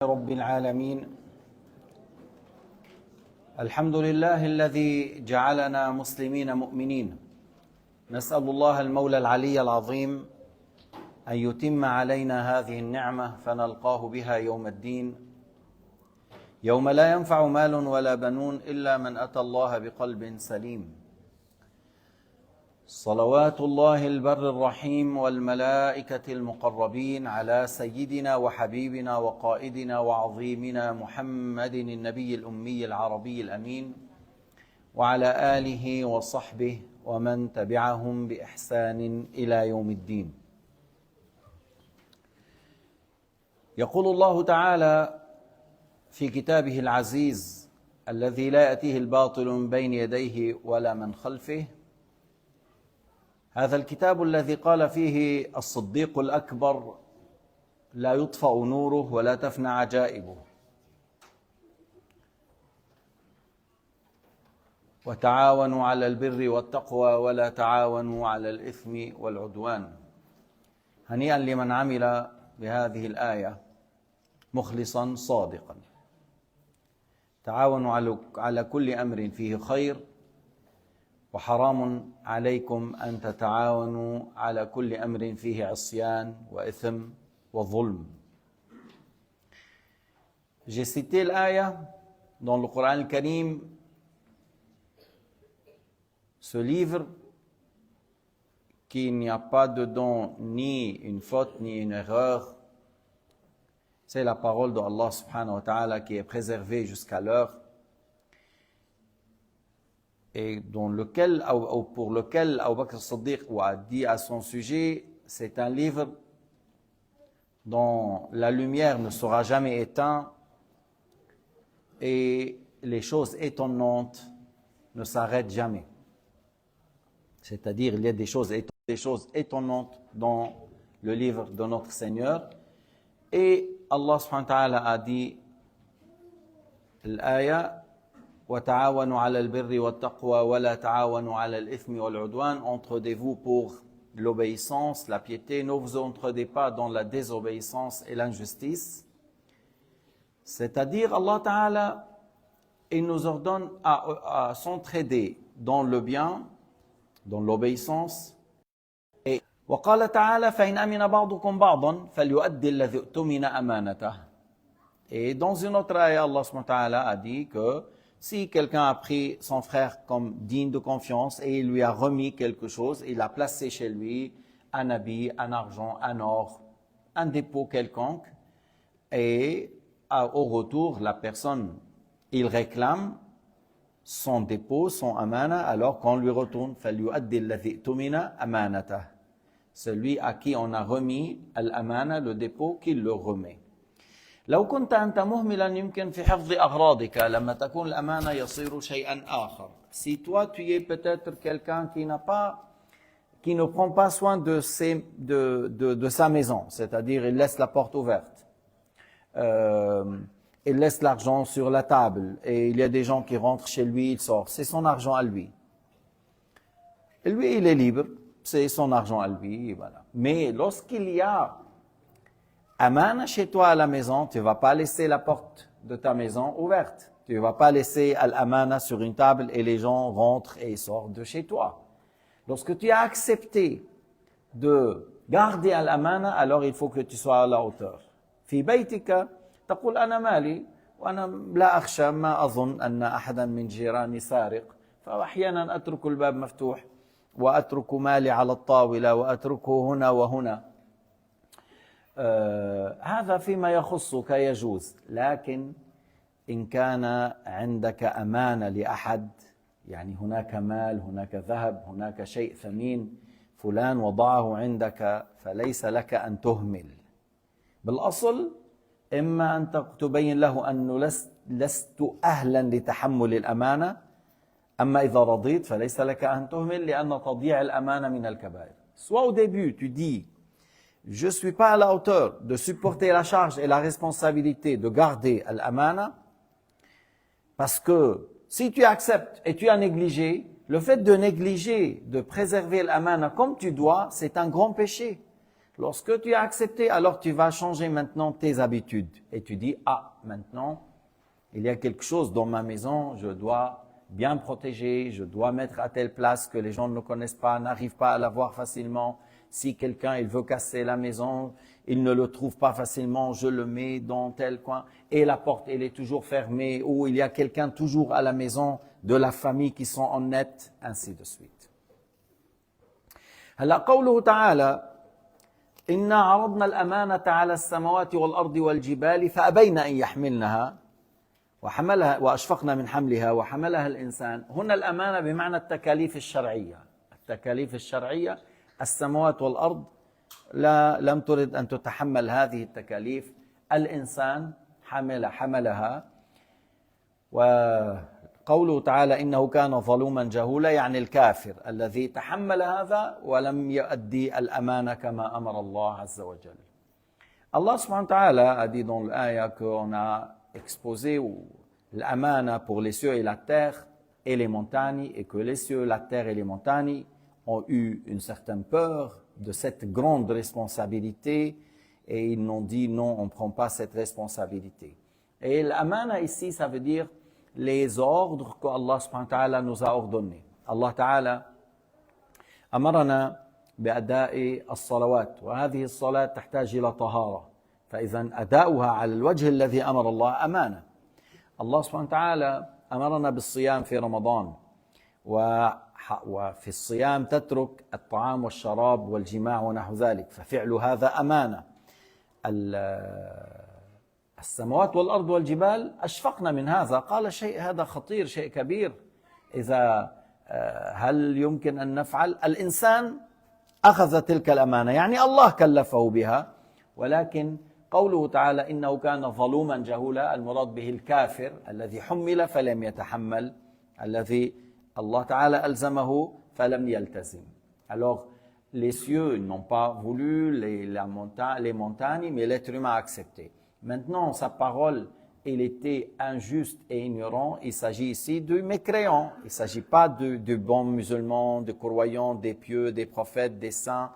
رب العالمين. الحمد لله الذي جعلنا مسلمين مؤمنين. نسأل الله المولى العلي العظيم أن يتم علينا هذه النعمة فنلقاه بها يوم الدين، يوم لا ينفع مال ولا بنون إلا من أتى الله بقلب سليم. صلوات الله البر الرحيم والملائكة المقربين على سيدنا وحبيبنا وقائدنا وعظيمنا محمد النبي الأمي العربي الأمين، وعلى آله وصحبه ومن تبعهم بإحسان إلى يوم الدين. يقول الله تعالى في كتابه العزيز الذي لا يأتيه الباطل من بين يديه ولا من خلفه، هذا الكتاب الذي قال فيه الصديق الأكبر: لا يطفأ نوره ولا تفنى عجائبه، وتعاونوا على البر والتقوى ولا تعاونوا على الإثم والعدوان. هنيئا لمن عمل بهذه الآية مخلصا صادقا. تعاونوا على كل أمر فيه خير، وحرام عليكم أن تتعاونوا على كل أمر فيه عصيان وإثم وظلم. J'ai cité l'aya dans le Coran al-Karim, ce livre qu'il n'y a pas dedans ni une faute ni une erreur. C'est la parole de Allah subhanahu wa ta'ala qui est préservée jusqu'à l'heure, et pour lequel Abu Bakr as-Siddiq a dit à son sujet: c'est un livre dont la lumière ne sera jamais éteinte et les choses étonnantes ne s'arrêtent jamais. C'est-à-dire, il y a des choses étonnantes dans le livre de notre Seigneur. Et Allah subhanahu wa ta'ala a dit l'aya: وَتَعَاوَنُوا عَلَى الْبِرِّ وَالتَّقْوَى وَلَا تَعَاوَنُوا عَلَى الْإِثْمِ وَالْعُدْوَانِ. Entraidez-vous pour l'obéissance, la piété, ne vous entraidez pas dans la désobéissance et l'injustice. C'est-à-dire, Allah Ta'ala, il nous ordonne à s'entraider dans le bien, dans l'obéissance. Et وَقَالَ تَعَالَى فَإِنْ أَمِنَ بَعْضُكُمْ بَعْضًا فَلْيُؤَدِّ الَّذِي اؤْتُمِنَ أَمَانَتَهُ. Et dans une autre ayah, Allah subhanahu wa ta'ala a dit que si quelqu'un a pris son frère comme digne de confiance et il lui a remis quelque chose, il a placé chez lui un habit, un argent, un or, un dépôt quelconque, et au retour, la personne, il réclame son dépôt, son amana, alors qu'on lui retourne, فَلْيُؤَدِّ الَّذِي اؤْتُمِنَ أَمَانَتَهُ. Celui à qui on a remis l'amana, le dépôt, qu'il le remet. لو كنت أنت مهملا يمكن في حفظ أغراضك لما تكون الأمانة يصير شيئا آخر. Si toi tu es peut-être quelqu'un qui ne prend pas soin de sa maison, c'est-à-dire il laisse la porte ouverte, il laisse l'argent sur la table et il y a des gens qui rentrent chez lui, il sort, c'est son argent à lui. Et lui il est libre, c'est son argent à lui, voilà. Mais lorsqu'il y a amana chez toi à la maison, tu ne vas pas laisser la porte de ta maison ouverte. Tu ne vas pas laisser l'amana sur une table et les gens rentrent et sortent de chez toi. Lorsque tu as accepté de garder l'amana, alors il faut que tu sois à la hauteur. في بيتك تقول أنا مالي وأنا لا أخشى ما أظن أن أحدا من جيراني سارق، فأحيانا أترك الباب مفتوح وأترك مالي على الطاولة وأتركه هنا وهنا. هذا فيما يخصك يجوز، لكن إن كان عندك أمانة لأحد، يعني هناك مال، هناك ذهب، هناك شيء ثمين فلان وضعه عندك، فليس لك أن تهمل. بالأصل إما أن تبين له أنه لست أهلا لتحمل الأمانة، أما إذا رضيت فليس لك أن تهمل، لأن تضييع الأمانة من الكبائر. Soit au début tu dis: je ne suis pas à la hauteur de supporter la charge et la responsabilité de garder l'amana, parce que si tu acceptes et tu as négligé, le fait de négliger, de préserver l'amana comme tu dois, c'est un grand péché. Lorsque tu as accepté, alors tu vas changer maintenant tes habitudes. Et tu dis, ah, maintenant, il y a quelque chose dans ma maison, je dois bien protéger, je dois mettre à telle place que les gens ne connaissent pas, n'arrivent pas à la voir facilement. Si quelqu'un il veut casser la maison, il ne le trouve pas facilement, je le mets dans tel coin. Et la porte, elle est toujours fermée, ou il y a quelqu'un toujours à la maison de la famille qui sont en net, ainsi de suite. هلا قوله تعالى إنا عرضنا الأمانة على السماوات والأرض والجبال فأبين أن يحملنها وحملها وأشفقنا من حملها وحملها الإنسان. هنا الأمانة بمعنى التكاليف الشرعية. التكاليف الشرعية السماوات والأرض لم ترد أن تتحمل هذه التكاليف. الإنسان حملها. وقوله تعالى إنه كان ظلوما جهولا يعني الكافر الذي تحمل هذا ولم يؤدي الأمانة كما أمر الله عز وجل. Allah subhanahu wa ta'ala a dit dans l'ayah qu'on a exposé l'amana pour les cieux et la terre et les montagnes, et que les cieux, la terre et les montagnes ont eu une certaine peur de cette grande responsabilité, et ils n'ont dit non, on ne prend pas cette responsabilité. Et l'amana ici, ça veut dire les ordres que Allah subhanahu wa ta'ala nous a ordonnés. Allah ta'ala أمرنا بأداء الصلوات، وهذه الصلاة تحتاج إلى طهارة، فإذا أداؤها على الوجه الذي أمر الله أمانة. الله سبحانه وتعالى أمرنا بالصيام في رمضان، وفي الصيام تترك الطعام والشراب والجماع ونحو ذلك، ففعل هذا أمانة. السماوات والأرض والجبال أشفقنا من هذا، قال شيء هذا خطير، شيء كبير، إذا هل يمكن أن نفعل؟ الإنسان أخذ تلك الأمانة، يعني الله كلفه بها، ولكن قوله تعالى إنه كان ظلوما جهولا، المراد به الكافر الذي حمل فلم يتحمل، الذي Allah Ta'ala ألزمه فلم يلتزم. Alors, les cieux n'ont pas voulu les montagnes, mais l'être humain a accepté. Maintenant, sa parole, il était injuste et ignorant. Il s'agit ici de mécréants. Il ne s'agit pas de bons musulmans, de croyants, des pieux, des prophètes, des saints,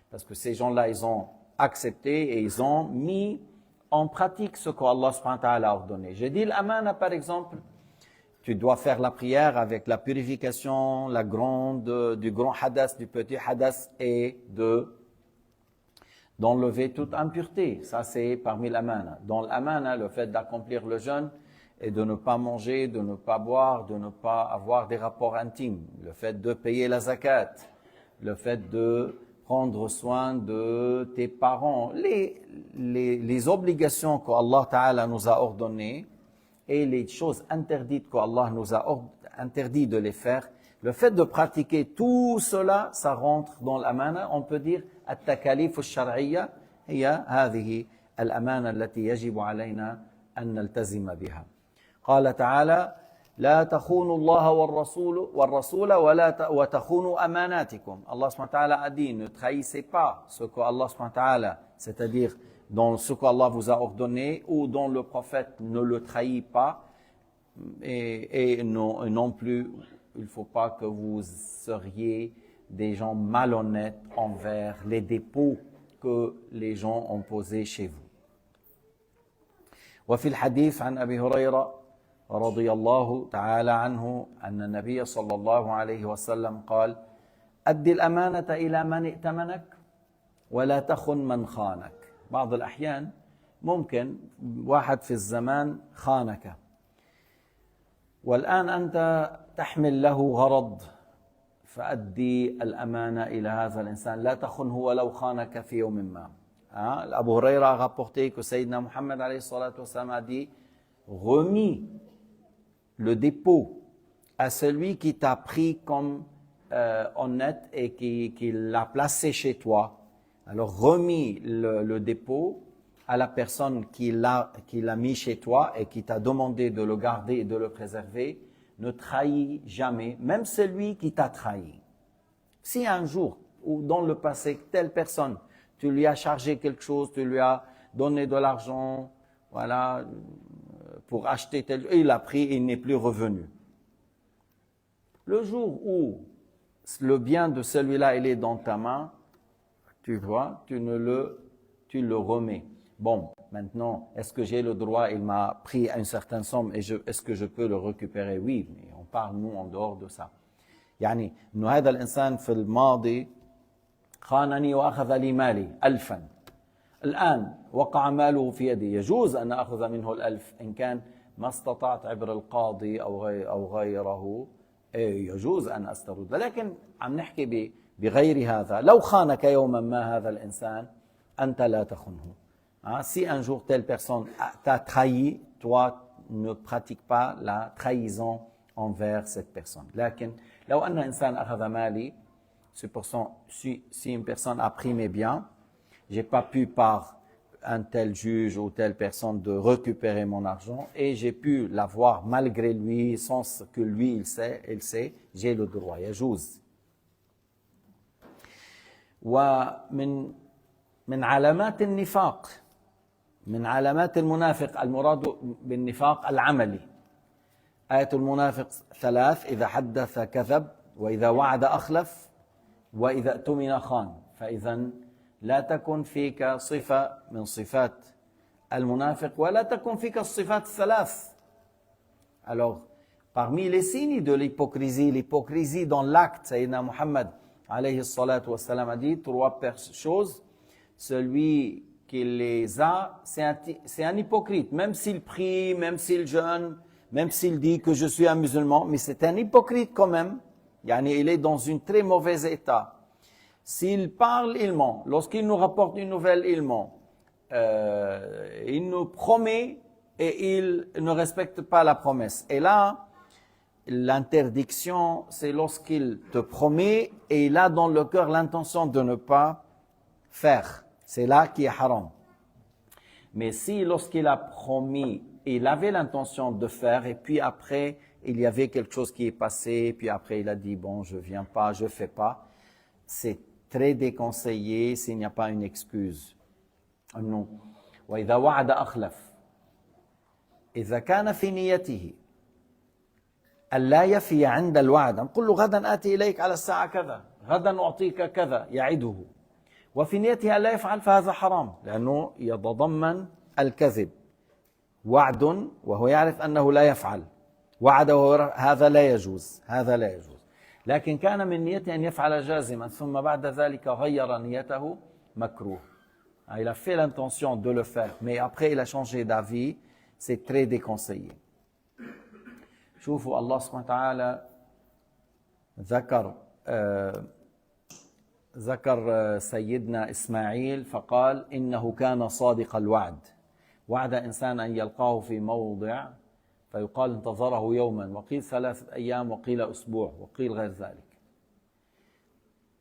parce que ces gens-là, ils ont accepté et ils ont mis en pratique ce qu'Allah subhanahu wa ta'ala a ordonné. J'ai dit l'amana, par exemple, tu dois faire la prière avec la purification, du grand hadas, du petit hadas, et d'enlever toute impureté. Ça, c'est parmi l'amana. Dans l'amana, le fait d'accomplir le jeûne et de ne pas manger, de ne pas boire, de ne pas avoir des rapports intimes. Le fait de payer la zakat, le fait de prendre soin de tes parents, les obligations qu'Allah Ta'ala nous a ordonnées et les choses interdites qu'Allah nous a interdit de les faire. Le fait de pratiquer tout cela, ça rentre dans l'amana. On peut dire التكاليف الشرعية هي هذه الأمانة التي يجب علينا أن نلتزم بها. قال تعالى لا تخونوا الله والرسول وتخونوا أماناتكم. Allah subhanahu wa ta'ala a dit ne trahissez pas ce que Allah subhanahu wa ta'ala, c'est-à-dire dans ce qu'Allah vous a ordonné ou dont le prophète ne le trahit pas, et non plus il ne faut pas que vous seriez des gens malhonnêtes envers les dépôts que les gens ont posés chez vous. وفي الحديث عن أبي هريرة رضي الله تعالى عنه أن النبي صلى الله عليه وسلم قال أد الأمانة إلى من ائتمنك ولا تخن من خانك. بعض الأحيان ممكن واحد في الزمان خانك والآن أنت تحمل له غرض، فأدي الأمانة إلى هذا الإنسان لا تخنه ولو خانك في يوم ما. Abu Huraira a rapporté que Sayyidina Muhammad alayhi salatu wasalam a dit remis le dépôt à celui qui t'a pris comme honnête et qui l'a placé chez toi. Alors remis le dépôt à la personne qui l'a mis chez toi et qui t'a demandé de le garder et de le préserver. Ne trahis jamais, même celui qui t'a trahi. Si un jour ou dans le passé, telle personne, tu lui as chargé quelque chose, tu lui as donné de l'argent, voilà, pour acheter tel, et il a pris et il n'est plus revenu. Le jour où le bien de celui-là, il est dans ta main, tu vois, tu le remets. Bon, maintenant, est-ce que j'ai le droit, il m'a pris une certaine somme, et est-ce que je peux le récupérer? Oui, mais on parle, nous, en dehors de ça. يعني إنه هذا الإنسان في الماضي خانني وأخذ لي مالي 1000. الآن وقع ماله في يدي، يجوز أن أخذ منه 1000 إن كان ما استطعت عبر القاضي أو غيره، يجوز أن أسترد. لكن عم نحكي بغير هذا. لو خانك يوما ما هذا الإنسان أنت لا تخنه. Si un jour telle personne t'a trahi, toi ne pratique pas la trahison envers cette personne. لكن لو أن إنسان أخذ مالي، si une personne a pris mes biens, j'ai pas pu par un tel juge ou telle personne de récupérer mon argent et j'ai pu l'avoir malgré lui, sans que lui il sait, j'ai le droit. يجوز. ومن علامات النفاق، من علامات المنافق، المراد بالنفاق العملي. آية المنافق 3: إذا حدث كذب، وإذا وعد أخلف، وإذا اؤتمن خان. فإذا لا تكن فيك صفة من صفات المنافق ولا تكن فيك الصفات الثلاث. Alors, parmi les signes de l'hypocrisie dans l'acte, Sayyidina Muhammad alayhi salatu wassalam a dit 3 choses. Celui qui les a, c'est un hypocrite, même s'il prie, même s'il jeûne, même s'il dit que je suis un musulman, mais c'est un hypocrite quand même. Yani, il est dans un très mauvais état. S'il parle, il ment. Lorsqu'il nous rapporte une nouvelle, il ment. Il nous promet et il ne respecte pas la promesse. Et là, l'interdiction, c'est lorsqu'il te promet et il a dans le cœur l'intention de ne pas faire. C'est là qui est haram. Mais si lorsqu'il a promis, il avait l'intention de faire et puis après, il y avait quelque chose qui est passé, puis après il a dit, bon, je viens pas, je fais pas, c'est très déconseillé s'il n'y a pas une excuse. Non. وإذا وعد أخلف. إذا كان في نيته ألا يفي عند الوعد، نقول له غدا آتي إليك على الساعة كذا، غدا أعطيك كذا، يعده، وفي نيته ألا يفعل، فهذا حرام، لأنه يتضمن الكذب. وعد وهو يعرف أنه لا يفعل، وعد هذا لا يجوز، هذا لا يجوز. لكن كان من نيته أن يفعل جازما ثم بعد ذلك غير نيته، مكروه. Il a fait l'intention de le faire, mais après il a changé d'avis, c'est très déconseillé. شوفوا الله سبحانه وتعالى ذكر سيدنا إسماعيل فقال إنه كان صادق الوعد. وعد إنسان أن يلقاه في موضع فيقال انتظره يوما، وقيل 3 أيام، وقيل أسبوع، وقيل غير ذلك.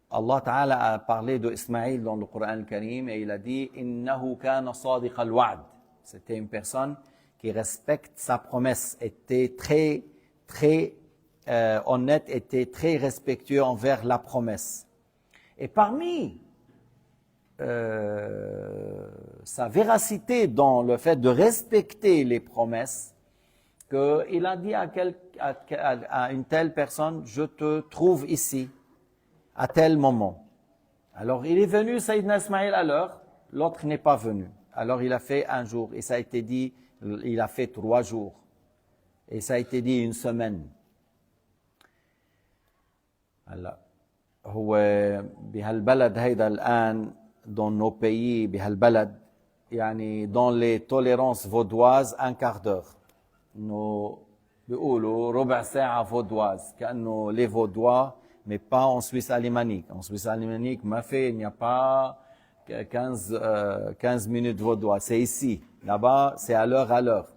Allah Ta'ala a parlé de Ismaïl dans le Coran Karim et il a dit إنه كان صادق الوعد. C'était une personne qui respecte sa promesse, était très honnête, était très respectueux envers la promesse. Et parmi sa véracité dans le fait de respecter les promesses, qu'il a dit à une telle personne, je te trouve ici, à tel moment. Alors il est venu, Sayyidina Ismaïl, à l'heure, l'autre n'est pas venu. Alors il a fait 1 jour, et ça a été dit, il a fait 3 jours, et ça a été dit 1 semaine. هلا هو بهالبلد هيدا الآن dans nos pays بهالبلد يعني dans les tolérances vaudoises 1/4 d'heure. إنه بيقولوا ربع ساعة vaudoise كأنه les Vaudois mais pas en Suisse alémanique. En Suisse alémanique, il n'y a pas 15 minutes vaudois. C'est ici. Là-bas, c'est à l'heure.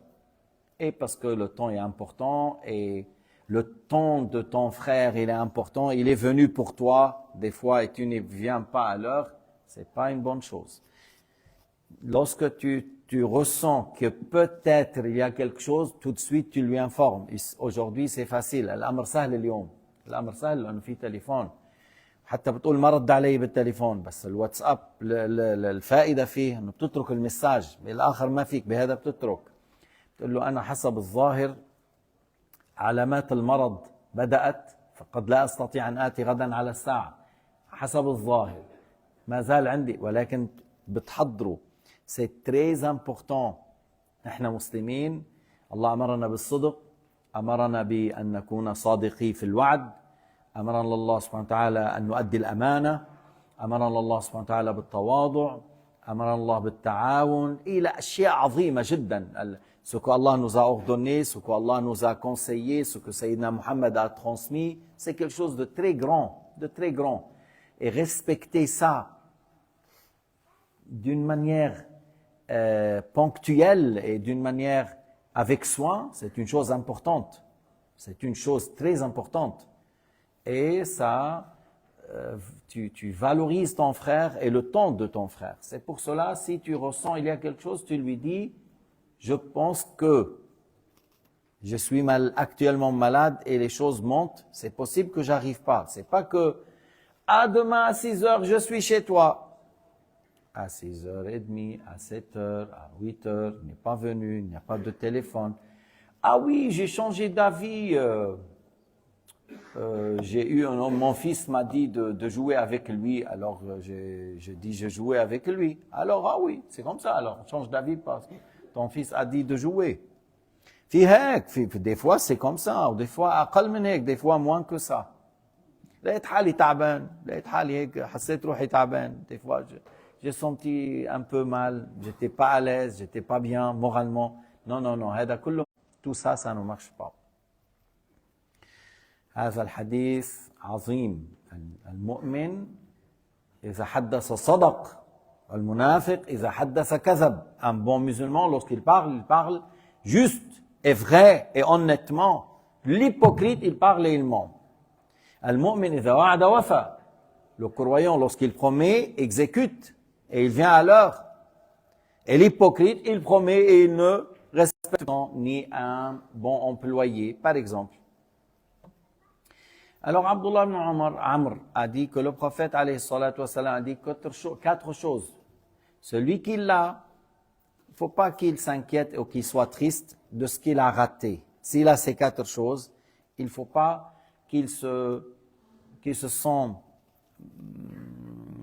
Et parce que le temps est important et le temps de ton frère, il est important, il est venu pour toi, des fois, et tu ne viens pas à l'heure, c'est pas une bonne chose. Lorsque tu ressens que peut-être il y a quelque chose, tout de suite, tu lui informes. Aujourd'hui, c'est facile. الأمر سهل اليوم. الأمر سهل لأنه في تليفون. حتى بتقول ما رد علي بالتليفون، بس الواتساب الفائدة فيه انه بتترك المساج، بالاخر ما فيك، بهذا بتترك. بتقول له انا حسب الظاهر علامات المرض بدأت، فقد لا استطيع ان آتي غدا على الساعة. حسب الظاهر ما زال عندي ولكن بتحضروا. C'est très important. احنا مسلمين، الله أمرنا بالصدق، أمرنا بأن نكون صادقين في الوعد، أمرنا الله سبحانه وتعالى أن نؤدي الأمانة، أمرنا الله سبحانه وتعالى بالتواضع، أمرنا الله بالتعاون إلى أشياء عظيمة جدا. Ce que Allah nous a ordonné, ce que Allah nous a conseillé, ce que Sayyidina Muhammad a transmis, c'est quelque chose de très grand, de très grand. Et respecter ça d'une manière ponctuelle et d'une manière avec soin, c'est une chose importante. C'est une chose très importante. Et ça, tu valorises ton frère et le temps de ton frère. C'est pour cela, si tu ressens il y a quelque chose, tu lui dis, je pense que je suis actuellement malade et les choses montent, c'est possible que j'arrive pas. C'est pas que, demain à 6 heures, je suis chez toi. À 6h30, à 7h, à 8h, il n'est pas venu, il n'y a pas de téléphone. Ah oui, j'ai changé d'avis. J'ai eu un homme, mon fils m'a dit de jouer avec lui, alors je dis je jouais avec lui. Alors, ah oui, c'est comme ça, alors change d'avis parce que ton fils a dit de jouer. Des fois c'est comme ça, ou des fois أقل من هيك, des fois moins que ça. لقيت حالي تعبان, لقيت حالي هيك, حسيت روحي تعبان. Des fois j'ai senti un peu mal, j'étais pas à l'aise, j'étais pas bien moralement. Non, non, non, هذا كله, tout ça, ça ne marche pas. هذا الحديث عظيم. المؤمن إذا حدث صدق. المنافق إذا حدث كذب. Un bon musulman, lorsqu'il parle, il parle juste et vrai et honnêtement. L'hypocrite, il parle et il ment. المؤمن إذا وعد وفى. Le croyant, lorsqu'il promet, exécute et il vient à l'heure. Et l'hypocrite, il promet et il ne respecte ni un bon employé, par exemple. Alors Abdullah ibn Amr a dit que le prophète alayhi salatu wassalam a dit 4 choses. Celui qui l'a, il ne faut pas qu'il s'inquiète ou qu'il soit triste de ce qu'il a raté. S'il a ces 4 choses, il ne faut pas qu'il se sent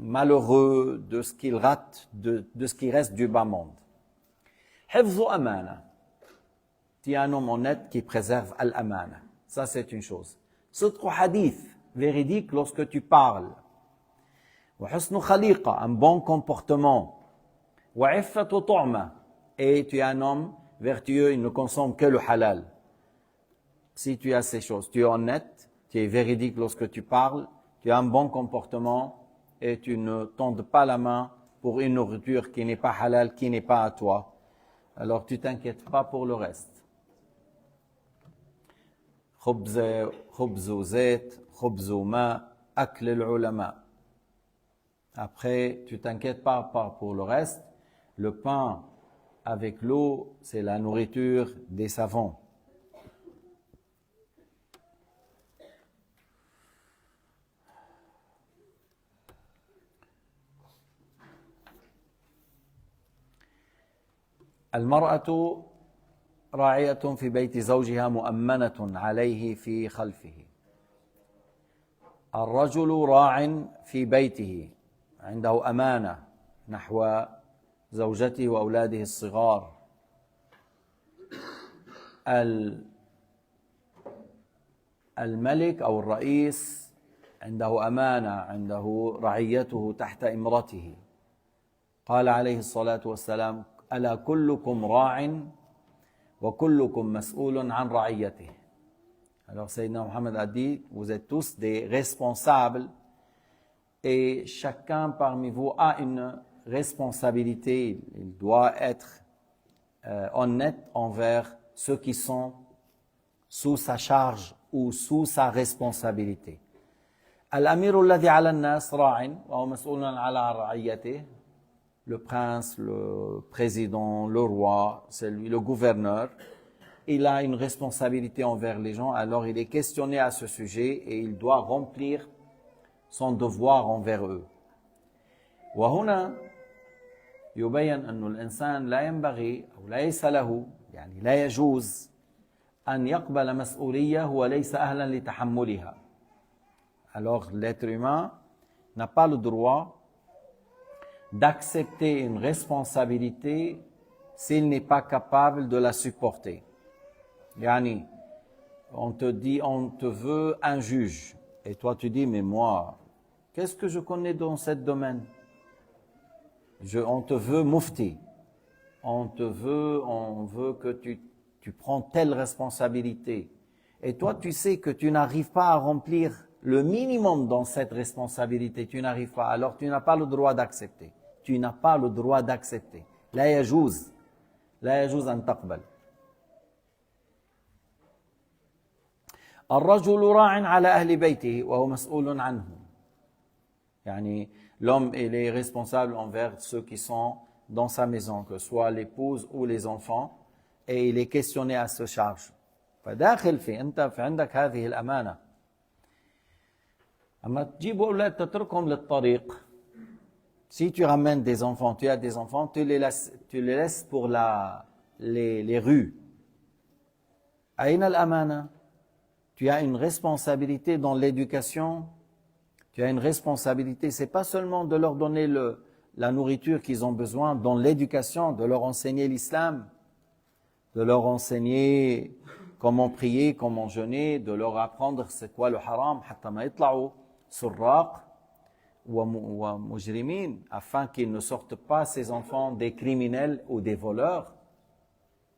malheureux de ce qu'il rate, de ce qui reste du bas monde. Hifzu amana. Tu es un homme honnête qui préserve al-amana. Ça, c'est une chose. Sidqu hadith, véridique lorsque tu parles. Wa husnu khaliqa, un bon comportement. Wa iffatu tu'ma, et tu es un homme vertueux, il ne consomme que le halal. Si tu as ces choses, tu es honnête, tu es véridique lorsque tu parles, tu as un bon comportement et tu ne tends pas la main pour une nourriture qui n'est pas halal, qui n'est pas à toi. Alors tu t'inquiètes pas pour le reste. خبز وزيت خبز وماء أكل العلماء. Après, tu t'inquiètes pas pour le reste. Le pain avec l'eau, c'est la nourriture des savants. المرأة راعية في بيت زوجها مؤمنة عليه في خلفه. الرجل راع في بيته عنده أمانة نحو زوجته وأولاده الصغار. الملك أو الرئيس عنده أمانة، عنده رعيته تحت إمرته. قال عليه الصلاة والسلام: ألا كلكم راع وكلكم مسؤول عن رعيته. Alors Sayyidina Muhammad a dit, vous êtes tous des responsables et chacun parmi vous a une responsabilité. Il doit être honnête envers ceux qui sont sous sa charge ou sous sa responsabilité. الأمير الذي على الناس راع وهو مسؤول على رعيته. Le prince, le président, le roi, celui, le gouverneur, il a une responsabilité envers les gens, alors il est questionné à ce sujet et il doit remplir son devoir envers eux. وهنا يبين أن الإنسان لا ينبغي أو ليس له يعني لا يجوز أن يقبل مسؤولية هو ليس أهلا لتحملها. Alors l'être humain n'a pas le droit d'accepter une responsabilité s'il n'est pas capable de la supporter. Yani, on te dit, on te veut un juge. Et toi, tu dis, mais moi, qu'est-ce que je connais dans ce domaine? On te veut mufti. On veut que tu prends telle responsabilité. Et toi, tu sais que tu n'arrives pas à remplir le minimum dans cette responsabilité. Tu n'arrives pas. Alors, tu n'as pas le droit d'accepter. Tu n'as pas le droit d'accepter. La yajouz. La yajouz an taqbal. الرجل راع على أهل بيته وهو مسؤول عنهم. يعني l'homme il est responsable envers ceux qui sont dans sa maison, que ce soit l'épouse ou les enfants, et il est questionné à ce charge. فداخل في أنت في عندك هذه الأمانة. أما تجيب أولاد تتركهم للطريق. Si tu ramènes des enfants, tu as des enfants, tu les laisses pour les rues. أين الأمانة? Tu as une responsabilité dans l'éducation. Tu as une responsabilité, c'est pas seulement de leur donner la nourriture qu'ils ont besoin, dans l'éducation, de leur enseigner l'islam, de leur enseigner comment prier, comment jeûner, de leur apprendre c'est quoi le haram, حتى ما يطلعوا سراق ومجرمين, afin qu'ils ne sortent pas ces enfants des criminels ou des voleurs.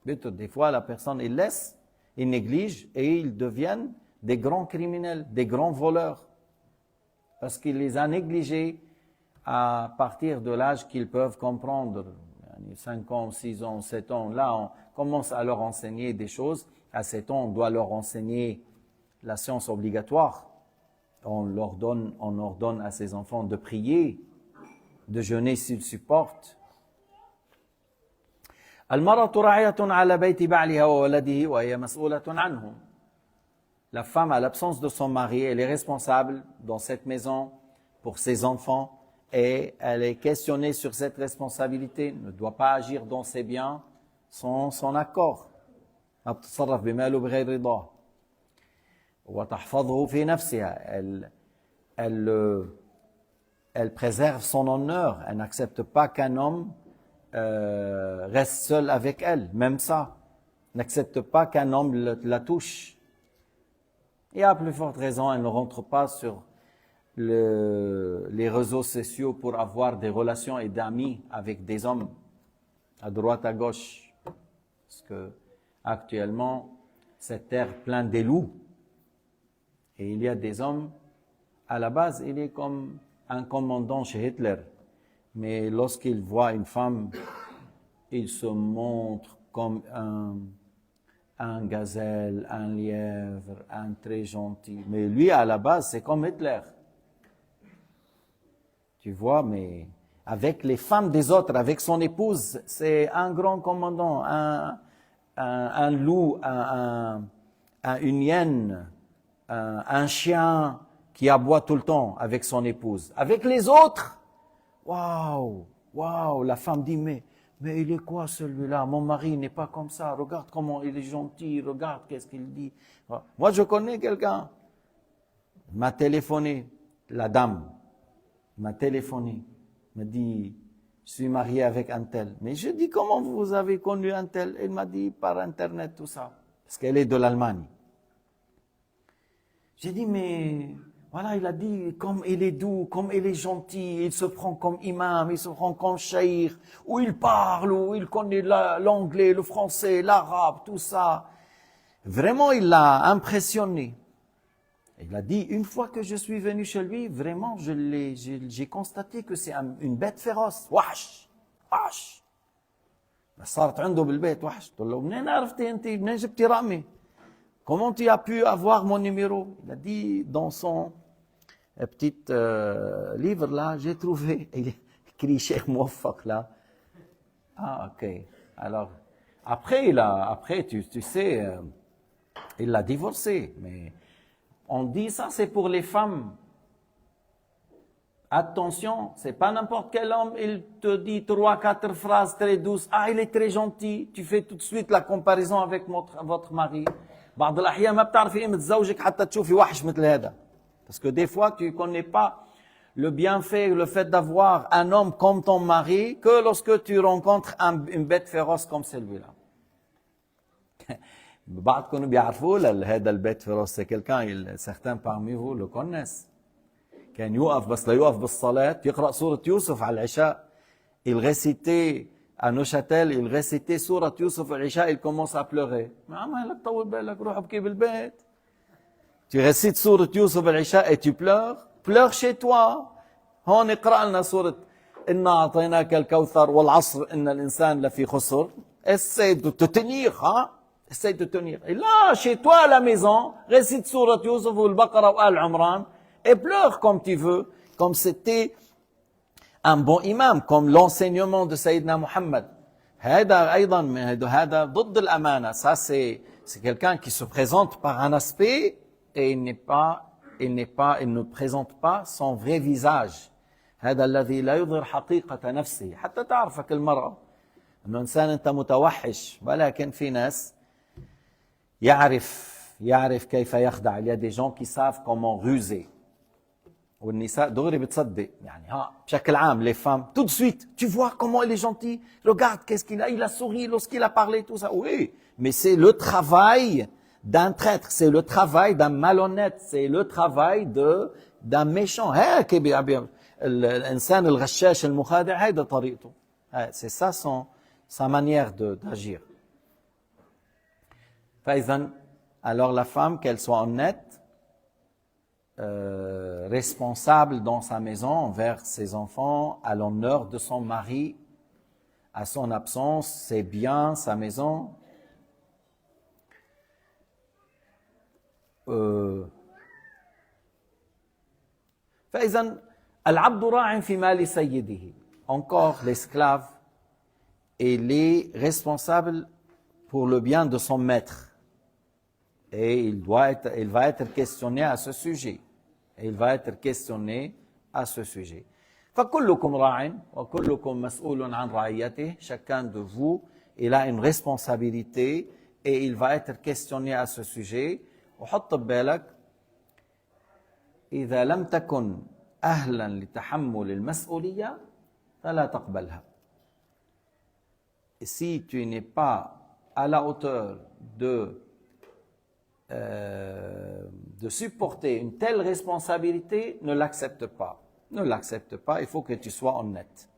Des fois, la personne, il laisse, il néglige et ils deviennent des grands criminels, des grands voleurs. Parce qu'il les a négligés à partir de l'âge qu'ils peuvent comprendre. 5 ans, 6 ans, 7 ans, là on commence à leur enseigner des choses. À 7 ans, on doit leur enseigner la science obligatoire. On ordonne à ces enfants de prier, de jeûner s'ils supportent. المرأة راعية على بيت بعلها وولده وهي مسؤولة عنهم. La femme, à l'absence de son mari, elle est responsable dans cette maison pour ses enfants et elle est questionnée sur cette responsabilité, ne doit pas agir dans ses biens sans son accord. تتصرف بماله بغير رضاه وتحفظه في نفسها. Elle préserve son honneur, elle n'accepte pas qu'un homme reste seul avec elle, même ça. N'accepte pas qu'un homme la touche. Et à plus forte raison, elle ne rentre pas sur les réseaux sociaux pour avoir des relations et d'amis avec des hommes à droite, à gauche. Parce que actuellement, cette terre plein des loups. Et il y a des hommes, à la base, il est comme un commandant chez Hitler. Mais lorsqu'il voit une femme, il se montre comme un gazelle, un lièvre, un très gentil. Mais lui, à la base, c'est comme Hitler. Tu vois, mais avec les femmes des autres, avec son épouse, c'est un grand commandant, un loup, une hyène, un chien qui aboie tout le temps avec son épouse. Avec les autres, waouh, la femme dit, mais il est quoi celui-là? Mon mari n'est pas comme ça. Regarde comment il est gentil. Regarde qu'est-ce qu'il dit. Moi, je connais quelqu'un. M'a téléphoné, la dame m'a téléphoné, m'a dit, je suis marié avec un tel. Mais je dis, comment vous avez connu un tel? Elle m'a dit, par Internet, tout ça. Parce qu'elle est de l'Allemagne. J'ai dit, mais voilà, il a dit, comme il est doux, comme il est gentil, il se prend comme imam, il se prend comme shaykh, où il parle, où il connaît l'anglais, le français, l'arabe, tout ça. Vraiment, il l'a impressionné. Il a dit, une fois que je suis venu chez lui, vraiment, j'ai constaté que c'est une bête féroce. Wash. صارت عنده بالبيت وحش. قلت له منين عرفتي انت؟ منين جبتي رقمي؟ Comment tu as pu avoir mon numéro? Il a dit, dans son petit livre là, j'ai trouvé. Il écrit Cheikh Mouafaq là. Ah, ok. Alors, après, tu sais, il l'a divorcé. Mais on dit ça, c'est pour les femmes. Attention, c'est pas n'importe quel homme, il te dit 3-4 phrases très douces. Ah, il est très gentil. Tu fais tout de suite la comparaison avec votre mari. بعض الأحيان ما بتعرفي قيمة زوجك حتى تشوفي وحش مثل هذا. Parce que des fois, tu connais pas le bienfait, le fait d'avoir un homme comme ton mari que lorsque tu rencontres une bête féroce comme celui-là. بعضكم بيعرفوا هذا البيت féroce, c'est quelqu'un, certains parmi vous le connaissent. كان يوقف بس ليوقف بالصلاة يقرأ سورة يوسف على العشاء. Il récitait à Neuchâtel, il récitait سورة يوسف على العشاء, il commence à pleurer. ما عمالك طول بالك روح ابكي بالبيت. Tu récites سورة يوسف على العشاء et tu pleures. Pleure chez toi. هون اقرأ لنا سورة إنا أعطيناك الكوثر والعصر إن الإنسان لفي خسر. Essaye de te tenir, hein? Essaye de tenir. Et là, chez toi à la maison, récite سورة يوسف والبقرة وآل عمران et pleure comme tu veux, comme c'était un bon imam, comme l'enseignement de Sayyidina Muhammad. هذا أيضا هذا ضد الأمانة. Ça c'est quelqu'un qui se présente par un aspect et il ne présente pas son vrai visage. هذا الذي لا يظهر حقيقة نفسه حتى تعرفك المرأة إنه إنسان أنت متوحش. ولكن في ناس يعرف كيف يخدع. Il y a des gens qui savent comment ruser. والنساء دغري بتصدق يعني بشكل عام les femmes tout de suite tu vois comment il est gentil, regarde qu'est-ce qu'il a souri lorsqu'il a parlé, tout ça. Oui, mais c'est le travail d'un traître, c'est le travail d'un malhonnête, c'est le travail d'un méchant. الإنسان الغشاش المخادع هذا طريقته. C'est ça sa manière d'agir. فإذا alors la femme, qu'elle soit honnête, responsable dans sa maison envers ses enfants, à l'honneur de son mari, à son absence, ses biens, sa maison. فإذا العبد راع في مال سيده. Encore l'esclave, il est responsable pour le bien de son maître. Et il va être questionné à ce sujet. فكلكم راع وكلكم مسؤول عن رعيته. Chacun de vous, il a une responsabilité et il va être questionné à ce sujet. وحط ببالك إذا لم تكن أهلا لتحمل المسؤولية فلا تقبلها. Et si tu n'es pas à la hauteur de supporter une telle responsabilité, ne l'accepte pas. Ne l'accepte pas, il faut que tu sois honnête.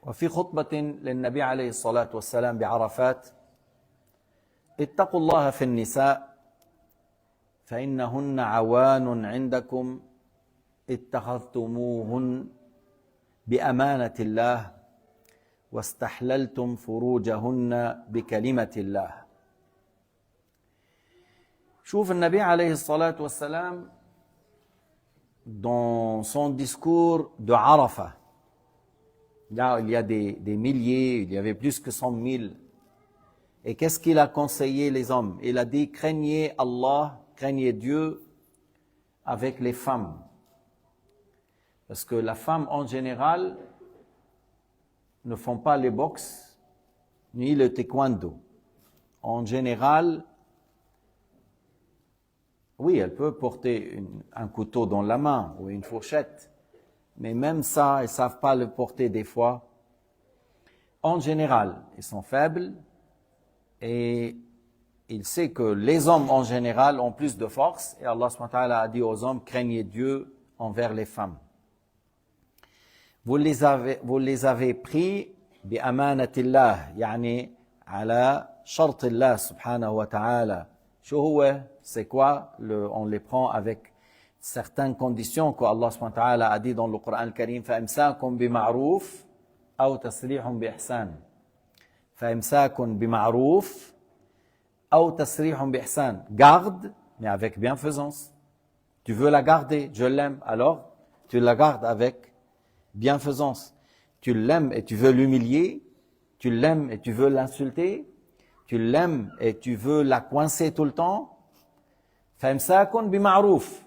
وفي خطبة للنبي عليه الصلاة والسلام بعرفات: اتقوا الله في النساء فإنهن عوان عندكم اتخذتموهن بأمانة الله واستحللتم فروجهن بكلمة الله. شوف النبي عليه الصلاة والسلام dans son discours de Arafah. Là, il y a des milliers, il y avait plus que 100 000. Et qu'est-ce qu'il a conseillé les hommes? Il a dit: craignez Allah, craignez Dieu avec les femmes. Parce que la femme en général ne font pas les boxe ni le taekwondo. En général, oui, elle peut porter un couteau dans la main ou une fourchette, mais même ça, elles ne savent pas le porter des fois. En général, ils sont faibles et il sait que les hommes en général ont plus de force et Allah subhanahu wa ta'ala a dit aux hommes: craignez Dieu envers les femmes. Vous les avez pris بأمانة يعني على شرط الله سبحانه وتعالى. شو هو? C'est quoi? On les prend avec certaines conditions que Allah subhanahu wa ta'ala a dit dans le Coran al-Karim: فإمساك بمعروف أو تسريح بإحسان. فإمساك بمعروف أو تسريح بإحسان. Garde, mais avec bienfaisance. Tu veux la garder, je l'aime, alors tu la gardes avec bienfaisance. Tu l'aimes et tu veux l'humilier, tu l'aimes et tu veux l'insulter, tu l'aimes et tu veux la coincer tout le temps. فإمساك بمعروف.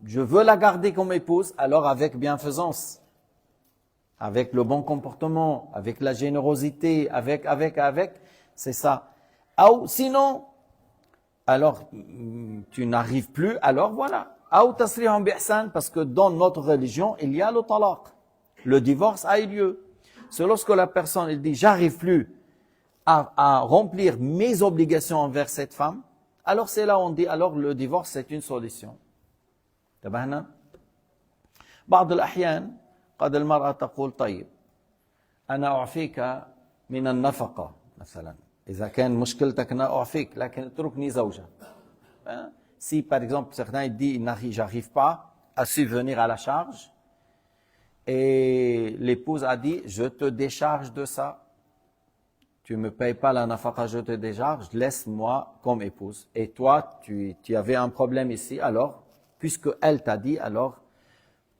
Je veux la garder comme épouse, alors avec bienfaisance, avec le bon comportement, avec la générosité, avec, c'est ça. Ou sinon, alors tu n'arrives plus, alors voilà. Ou tasrihun bi ihsan, parce que dans notre religion, il y a le talaq. Le divorce a eu lieu. C'est lorsque la personne elle dit j'arrive plus à remplir mes obligations envers cette femme, alors c'est là où on dit alors le divorce c'est une solution. انتبهنا؟ بعض الأحيان قد المرأة تقول طيب أنا أعفيك من النفقة مثلا إذا كان مشكلتك أنا أعفيك لكن اتركني زوجة. Si par exemple certains disent j'arrive pas à subvenir à la charge et l'épouse a dit je te décharge de ça, tu me payes pas la nafaqa, je te décharge, laisse-moi comme épouse. Et toi tu avais un problème ici, alors puisque elle t'a dit, alors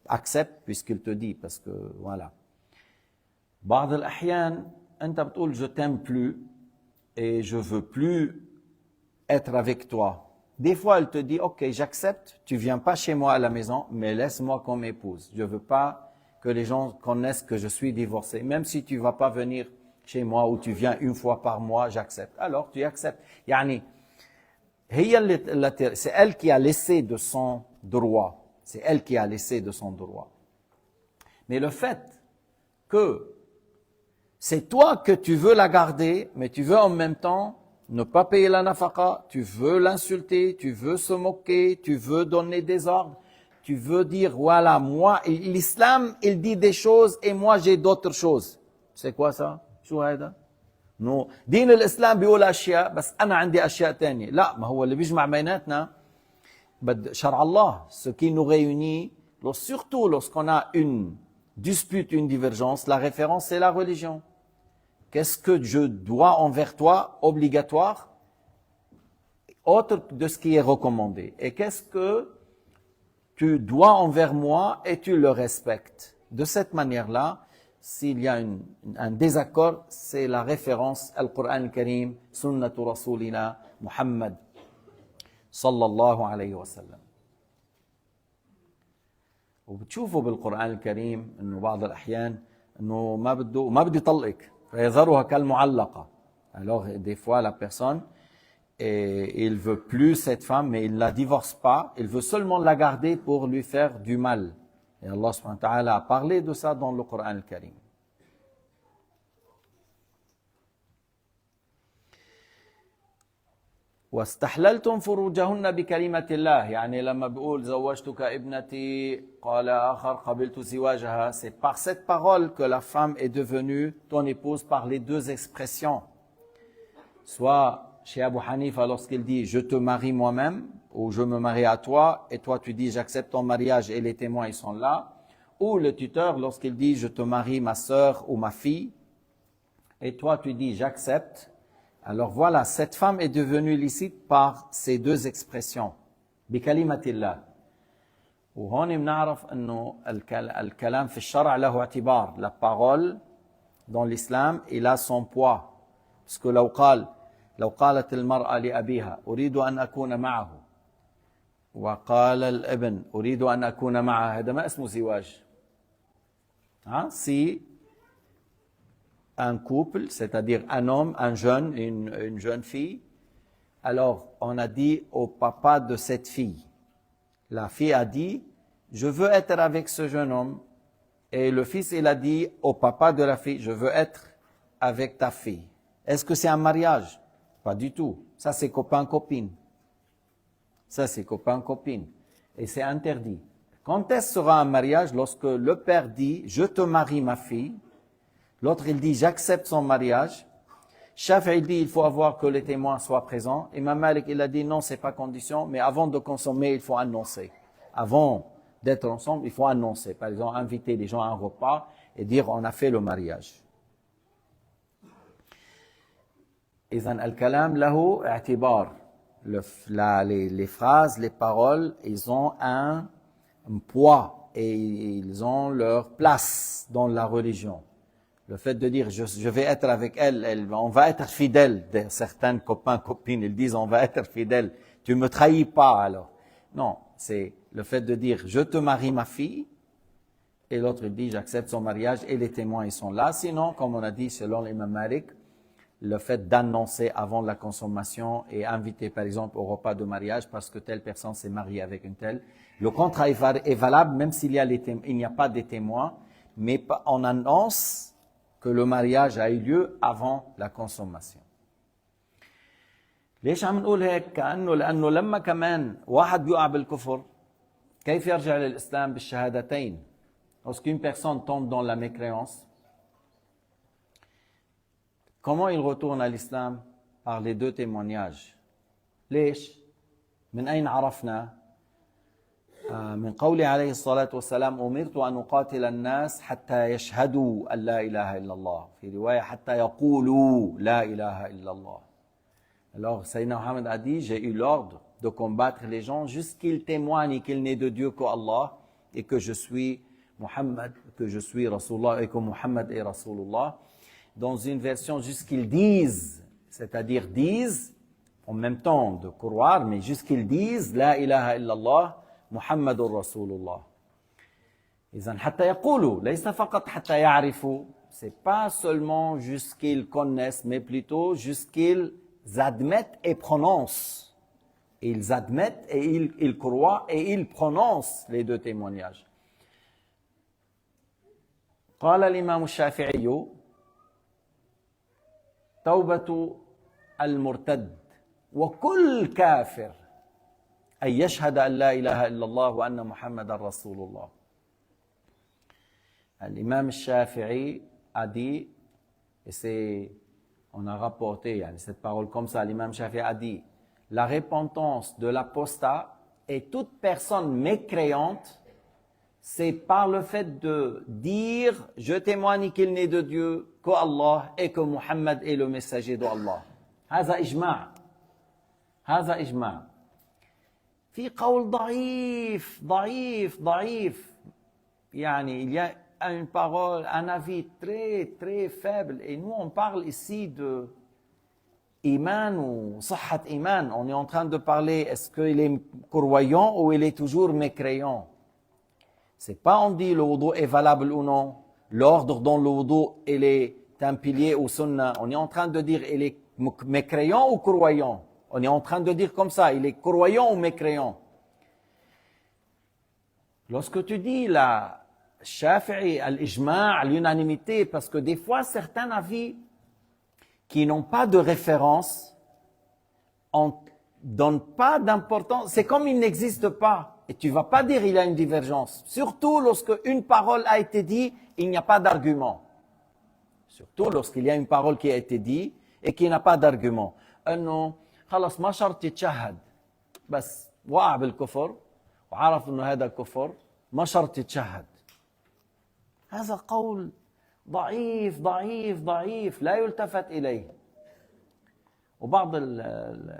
accepte puisqu'il te dit, parce que voilà. بعض الأحيان أنت بتقول je t'aime plus et je veux plus être avec toi. Des fois, elle te dit, ok, j'accepte, tu viens pas chez moi à la maison, mais laisse-moi comme épouse. Je veux pas que les gens connaissent que je suis divorcé. Même si tu vas pas venir chez moi ou tu viens une fois par mois, j'accepte. Alors, tu acceptes. Yani, c'est elle qui a laissé de son droit. C'est elle qui a laissé de son droit. Mais le fait que c'est toi que tu veux la garder, mais tu veux en même temps ne pas payer la nafaqa, tu veux l'insulter, tu veux se moquer, tu veux donner des ordres, tu veux dire, voilà, moi, l'islam, il dit des choses et moi j'ai d'autres choses. C'est quoi ça? شو هذا؟ No. دين الإسلام بيقول أشياء بس أنا عندي أشياء تانية. لا, ما هو اللي بيجمع بيناتنا شرع الله. Ce qui nous réunit, surtout lorsqu'on a une dispute, une divergence, la référence c'est la religion. Qu'est-ce que je dois envers toi, obligatoire, autre de ce qui est recommandé? Et qu'est-ce que tu dois envers moi et tu le respectes? De cette manière-là, s'il y a un désaccord, c'est la référence Al-Qur'an al-Karim, Sunnatu Rasulina Muhammad sallallahu alayhi wa sallam. وبتشوفوا بالقرآن الكريم إنه بعض الأحيان إنه ما بده يطلقك. فيظهرها كالمعلقة. Alors, des fois, la personne, il veut plus cette femme, mais il la divorce pas. Il veut seulement la garder pour lui faire du mal. Et Allah subhanahu wa ta'ala a parlé de ça dans le Coran al-Karim. واستحللتم فروجهن بكلمة الله. يعني لما بيقول زوجتك ابنتي قال آخر قبلت زواجها, c'est par cette parole que la femme est devenue ton épouse, par les deux expressions. Soit chez Abu Hanifa lorsqu'il dit je te marie moi-même ou je me marie à toi et toi tu dis j'accepte ton mariage et les témoins ils sont là, ou le tuteur lorsqu'il dit je te marie ma sœur ou ma fille et toi tu dis j'accepte. Alors voilà, cette femme est devenue licite par ces deux expressions. بكلمة الله. وهون بنعرف انه الكلام في الشرع له اعتبار. La parole dans l'islam, il a son poids. Parce que لو قالت المرأة لأبيها أريد أن أكون معه وقال الابن أريد أن أكون معها, هذا ما اسمه زواج. Si un couple, c'est-à-dire un homme, un jeune, une jeune fille, alors on a dit au papa de cette fille, la fille a dit, je veux être avec ce jeune homme, et le fils il a dit au papa de la fille, je veux être avec ta fille. Est-ce que c'est un mariage? Pas du tout. Ça c'est copain-copine. Ça c'est copain-copine. Et c'est interdit. Quand est-ce sera un mariage? Lorsque le père dit, je te marie ma fille, l'autre, il dit, j'accepte son mariage. Shafi'i dit, il faut avoir que les témoins soient présents. Imam Malik, il a dit, non, c'est pas condition, mais avant de consommer, il faut annoncer. Avant d'être ensemble, il faut annoncer. Par exemple, inviter les gens à un repas et dire, on a fait le mariage. إذن الكلام له اعتبار. Les phrases, les paroles, ils ont un poids et ils ont leur place dans la religion. Le fait de dire je vais être avec elle, on va être fidèle. Certains copains, copines, ils disent on va être fidèle. Tu me trahis pas alors. Non, c'est le fait de dire je te marie ma fille et l'autre dit j'accepte son mariage et les témoins ils sont là. Sinon, comme on a dit selon l'imam Malik, le fait d'annoncer avant la consommation et inviter par exemple au repas de mariage parce que telle personne s'est mariée avec une telle. Le contrat est valable même s'il n'y a pas de témoins, mais on annonce que le mariage a eu lieu avant la consommation. ليش عم نقول هيك؟ لأنه لما كمان واحد بيقع بالكفر كيف يرجع للإسلام بالشهادتين؟ Lorsqu'une personne tombe dans la mécréance, comment il retourne à l'islam? Par les deux témoignages. ليش؟ من أين عرفنا؟ من قوله عليه الصلاة والسلام أمرت أن أقاتل الناس حتى يشهدوا أن لا إله إلا الله. في رواية حتى يقولوا لا إله إلا الله. Alors, Sayyidina Muhammad a dit, j'ai eu l'ordre de combattre les gens jusqu'ils témoignent qu'il n'est de Dieu qu'Allah et que je suis Muhammad, que je suis Rasulullah et que Muhammad est Rasulullah. Dans une version, jusqu'ils disent, c'est-à-dire disent, en même temps de croire, mais jusqu'ils disent, La ilaha illallah, Muhammadur Rasulullah. إذن حتى يقولوا, ليس فقط حتى يعرفوا, c'est pas seulement jusqu'ils connaissent, mais plutôt jusqu'ils admettent et prononcent. Ils admettent et ils croient et ils prononcent les deux témoignages. قال الإمام الشافعي توبة المرتد وكل كافر أن يشهد أن لا إله إلا الله وأن محمد رسول الله. L'imam Shafi'i a dit, et on a rapporté cette parole comme ça, l'imam Shafi'i a dit, la repentance de l'apostat et toute personne mécréante, c'est par le fait de dire, je témoigne qu'il n'est de Dieu qu'Allah et que Muhammad est le messager d'Allah. هذا إجماع. هذا إجماع. في قول ضعيف. يعني il y a une parole, un avis très faible. Et nous, on parle ici de iman ou sahhat iman. On est en train de parler, est-ce qu'il est croyant ou il est toujours mécréant? C'est pas on dit le wudu est valable ou non. L'ordre dans le wudu, il est un pilier ou sunnah. On est en train de dire, il est mécréant ou croyant? On est en train de dire comme ça, il est croyant ou mécréant? Lorsque tu dis la Shafi'i, al-ijma', l'unanimité, parce que des fois, certains avis qui n'ont pas de référence, on donne pas d'importance, c'est comme il n'existe pas. Et tu vas pas dire il y a une divergence. Surtout lorsque une parole a été dite, il n'y a pas d'argument. Surtout lorsqu'il y a une parole qui a été dite et qu'il n'y a pas d'argument. Non, خلاص ما شرط يتشهد بس وقع بالكفر وعرف انه هذا كفر ما شرط يتشهد. هذا قول ضعيف لا يلتفت إليه. وبعض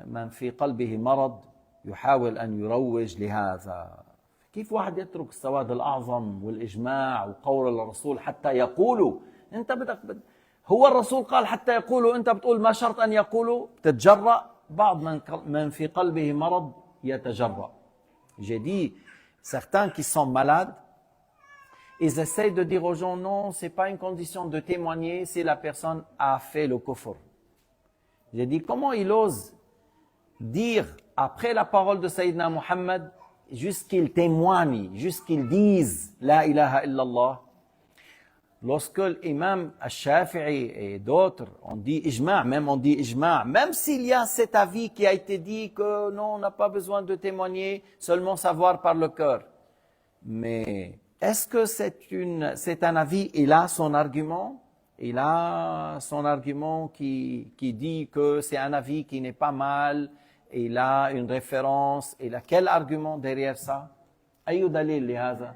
من في قلبه مرض يحاول أن يروج لهذا. كيف واحد يترك السواد الأعظم والإجماع وقول الرسول حتى يقولوا؟ أنت هو الرسول قال حتى يقولوا، أنت بتقول ما شرط أن يقولوا؟ تتجرأ. بعض من في قلبه مرض يتجرأ. J'ai dit, certains qui sont malades, ils essayent de dire aux gens, non, c'est pas une condition de témoigner si la personne a fait le kufr. J'ai dit, comment il ose dire, après la parole de Sayyidina Muhammad, jusqu'il témoigne, jusqu'il dise la ilaha illallah. Lorsque l'imam al-Shafi'i et d'autres ont dit ijma', même s'il y a cet avis qui a été dit que non, on n'a pas besoin de témoigner, seulement savoir par le cœur. Mais est-ce que c'est un avis, il a son argument? Il a son argument qui dit que c'est un avis qui n'est pas mal, il a une référence, il a quel argument derrière ça? أي دليل لهذا؟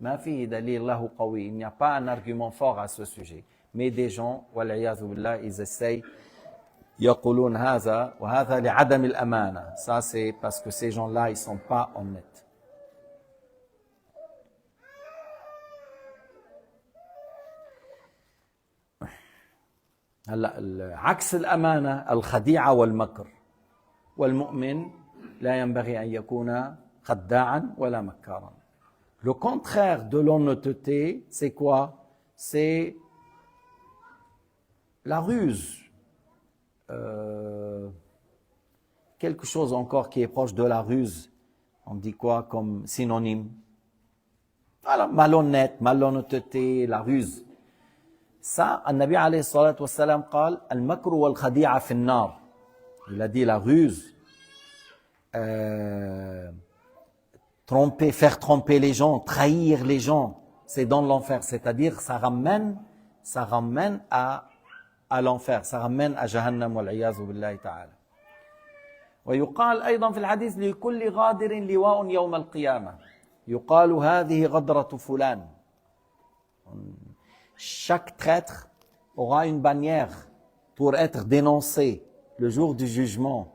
ما فيه دليل له قوي. Il n'y a pas un argument fort à ce sujet. Mais des gens, والعياذ بالله, ils essayent, يقولون هذا وهذا لعدم الأمانة. Ça c'est parce que ces gens-là, ils sont pas honnêtes. هلا عكس الأمانة الخديعة والمكر. والمؤمن لا ينبغي أن يكون خداعا ولا مكارا. Le contraire de l'honnêteté, c'est quoi? C'est la ruse, quelque chose encore qui est proche de la ruse. On dit quoi comme synonyme? Voilà, malhonnête, malhonnêteté, la ruse. Ça, النبي عليه الصلاة والسلام قال المكر والخديعة في النار. Il a dit la ruse, tromper, faire tromper les gens, trahir les gens, c'est dans l'enfer. C'est-à-dire, ça ramène à l'enfer, ça ramène à Jahannam والعياذ بالله تعالى. ويقال أيضا في الحديث لكل غادر لواء يوم القيامة. يقال هذه غدرة فلان. Chaque traître aura une bannière pour être dénoncé le jour du jugement.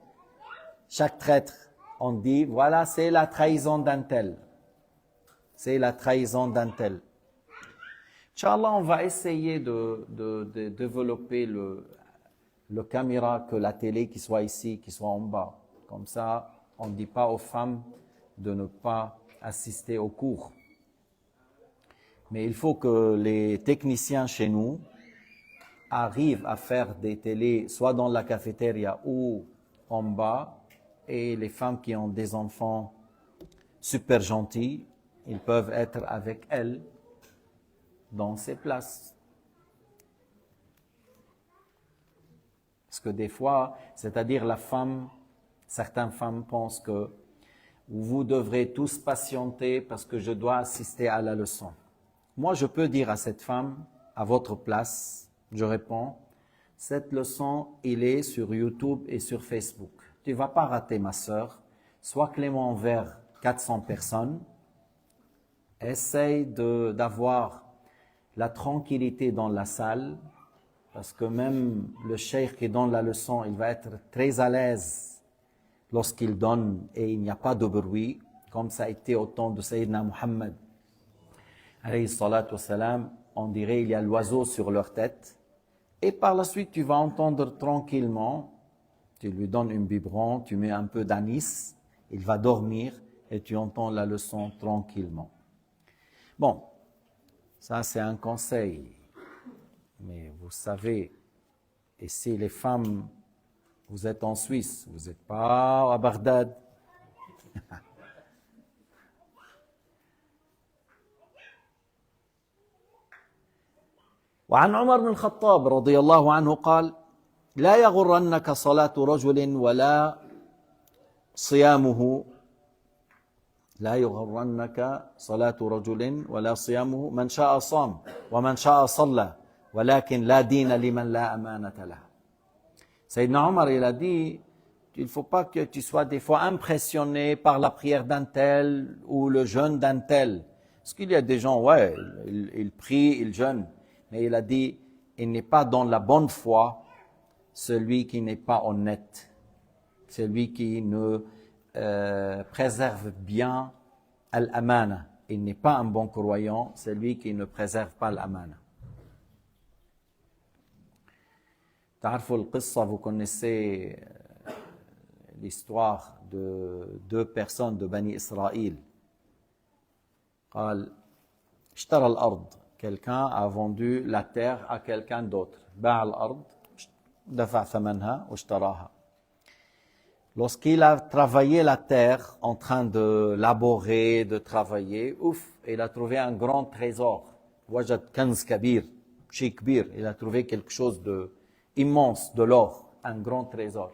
Chaque traître, on dit, voilà, c'est la trahison d'un tel. C'est la trahison d'un tel. Inch'Allah, on va essayer de développer le caméra que la télé qui soit ici, qui soit en bas. Comme ça, on ne dit pas aux femmes de ne pas assister au cours. Mais il faut que les techniciens chez nous arrivent à faire des télés soit dans la cafétéria ou en bas. Et les femmes qui ont des enfants super gentils, ils peuvent être avec elles dans ces places. Parce que des fois, c'est-à-dire certaines femmes pensent que vous devrez tous patienter parce que je dois assister à la leçon. Moi, je peux dire à cette femme, à votre place, je réponds, cette leçon, il est sur YouTube et sur Facebook. Tu ne vas pas rater, ma sœur. Sois clément envers 400 personnes. Essaye d'avoir la tranquillité dans la salle, parce que même le cheikh qui donne la leçon, il va être très à l'aise lorsqu'il donne et il n'y a pas de bruit, comme ça a été au temps de Sayyidina Muhammad. Alayhi salatu wassalam, on dirait il y a l'oiseau sur leur tête. Et par la suite, tu vas entendre tranquillement, tu lui donnes un biberon, tu mets un peu d'anis, il va dormir et tu entends la leçon tranquillement. Bon, ça c'est un conseil. Mais vous savez, et si les femmes, vous êtes en Suisse, vous n'êtes pas à Bagdad. وعن عمر بن الخطاب رضي الله عنه قال لا يغرنك صلاة رجل ولا صيامه لا يغرنك صلاة رجل ولا صيامه من شاء صام ومن شاء صلى ولكن لا دين لمن لا أمانة له. Sayyidina Omar, il a dit, il ne faut pas que tu sois des fois impressionné par la prière d'un tel ou le jeûne d'un tel. Parce qu'il y a des gens, ouais, ils prient, ils jeûnent. Mais il a dit, il n'est pas dans la bonne foi celui qui n'est pas honnête, celui qui ne préserve bien al-amana. Il n'est pas un bon croyant, celui qui ne préserve pas l'amana. Ta'arfou al-qissa, vous connaissez l'histoire de deux personnes de Bani Israël. قال اشترى الأرض. Quelqu'un a vendu la terre à quelqu'un d'autre. باع الأرض دفع ثمنها واشتراها. Lorsqu'il a travaillé la terre en train de laborer, de travailler, il a trouvé un grand trésor. وجد كنز كبير, شيء كبير. Il a trouvé quelque chose de immense, de l'or, un grand trésor.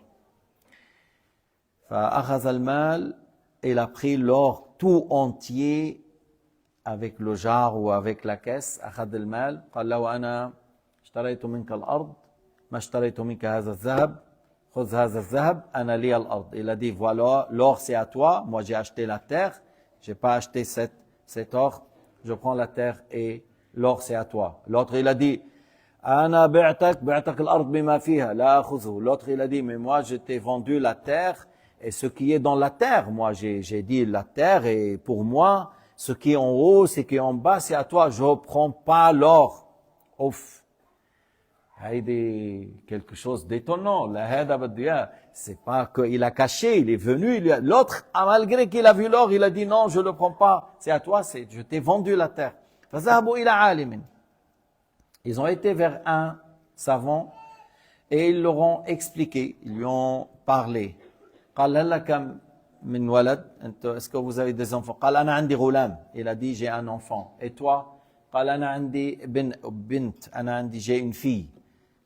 فأخذ المال, il a pris l'or tout entier avec le jar ou avec la caisse. أخذ المال قال له أنا اشتريت منك الأرض ما اشتريت منك هذا الذهب خذ هذا الذهب أنا لي الأرض. Il a dit voilà, l'or c'est à toi, moi j'ai acheté la terre, j'ai pas acheté cet or, je prends la terre et l'or c'est à toi. L'autre il a dit أنا بعتك الأرض بما فيها لا أخذه. L'autre il a dit mais moi je t'ai vendu la terre et ce qui est dans la terre, moi j'ai dit la terre et pour moi ce qui est en haut, ce qui est en bas, c'est à toi. Je ne prends pas l'or. Ouf. C'est quelque chose d'étonnant. C'est pas qu'il a caché, il est venu. L'autre, malgré qu'il a vu l'or, il a dit non, je ne le prends pas. C'est à toi, je t'ai vendu la terre. Ils ont été vers un savant Et ils leur ont expliqué, ils lui ont parlé. قال هل لك من ولد? Est-ce que vous avez des enfants? قال أنا عندي غلام. Il a dit j'ai un enfant. Et toi? قال أنا عندي بنت. أنا عندي j'ai une fille.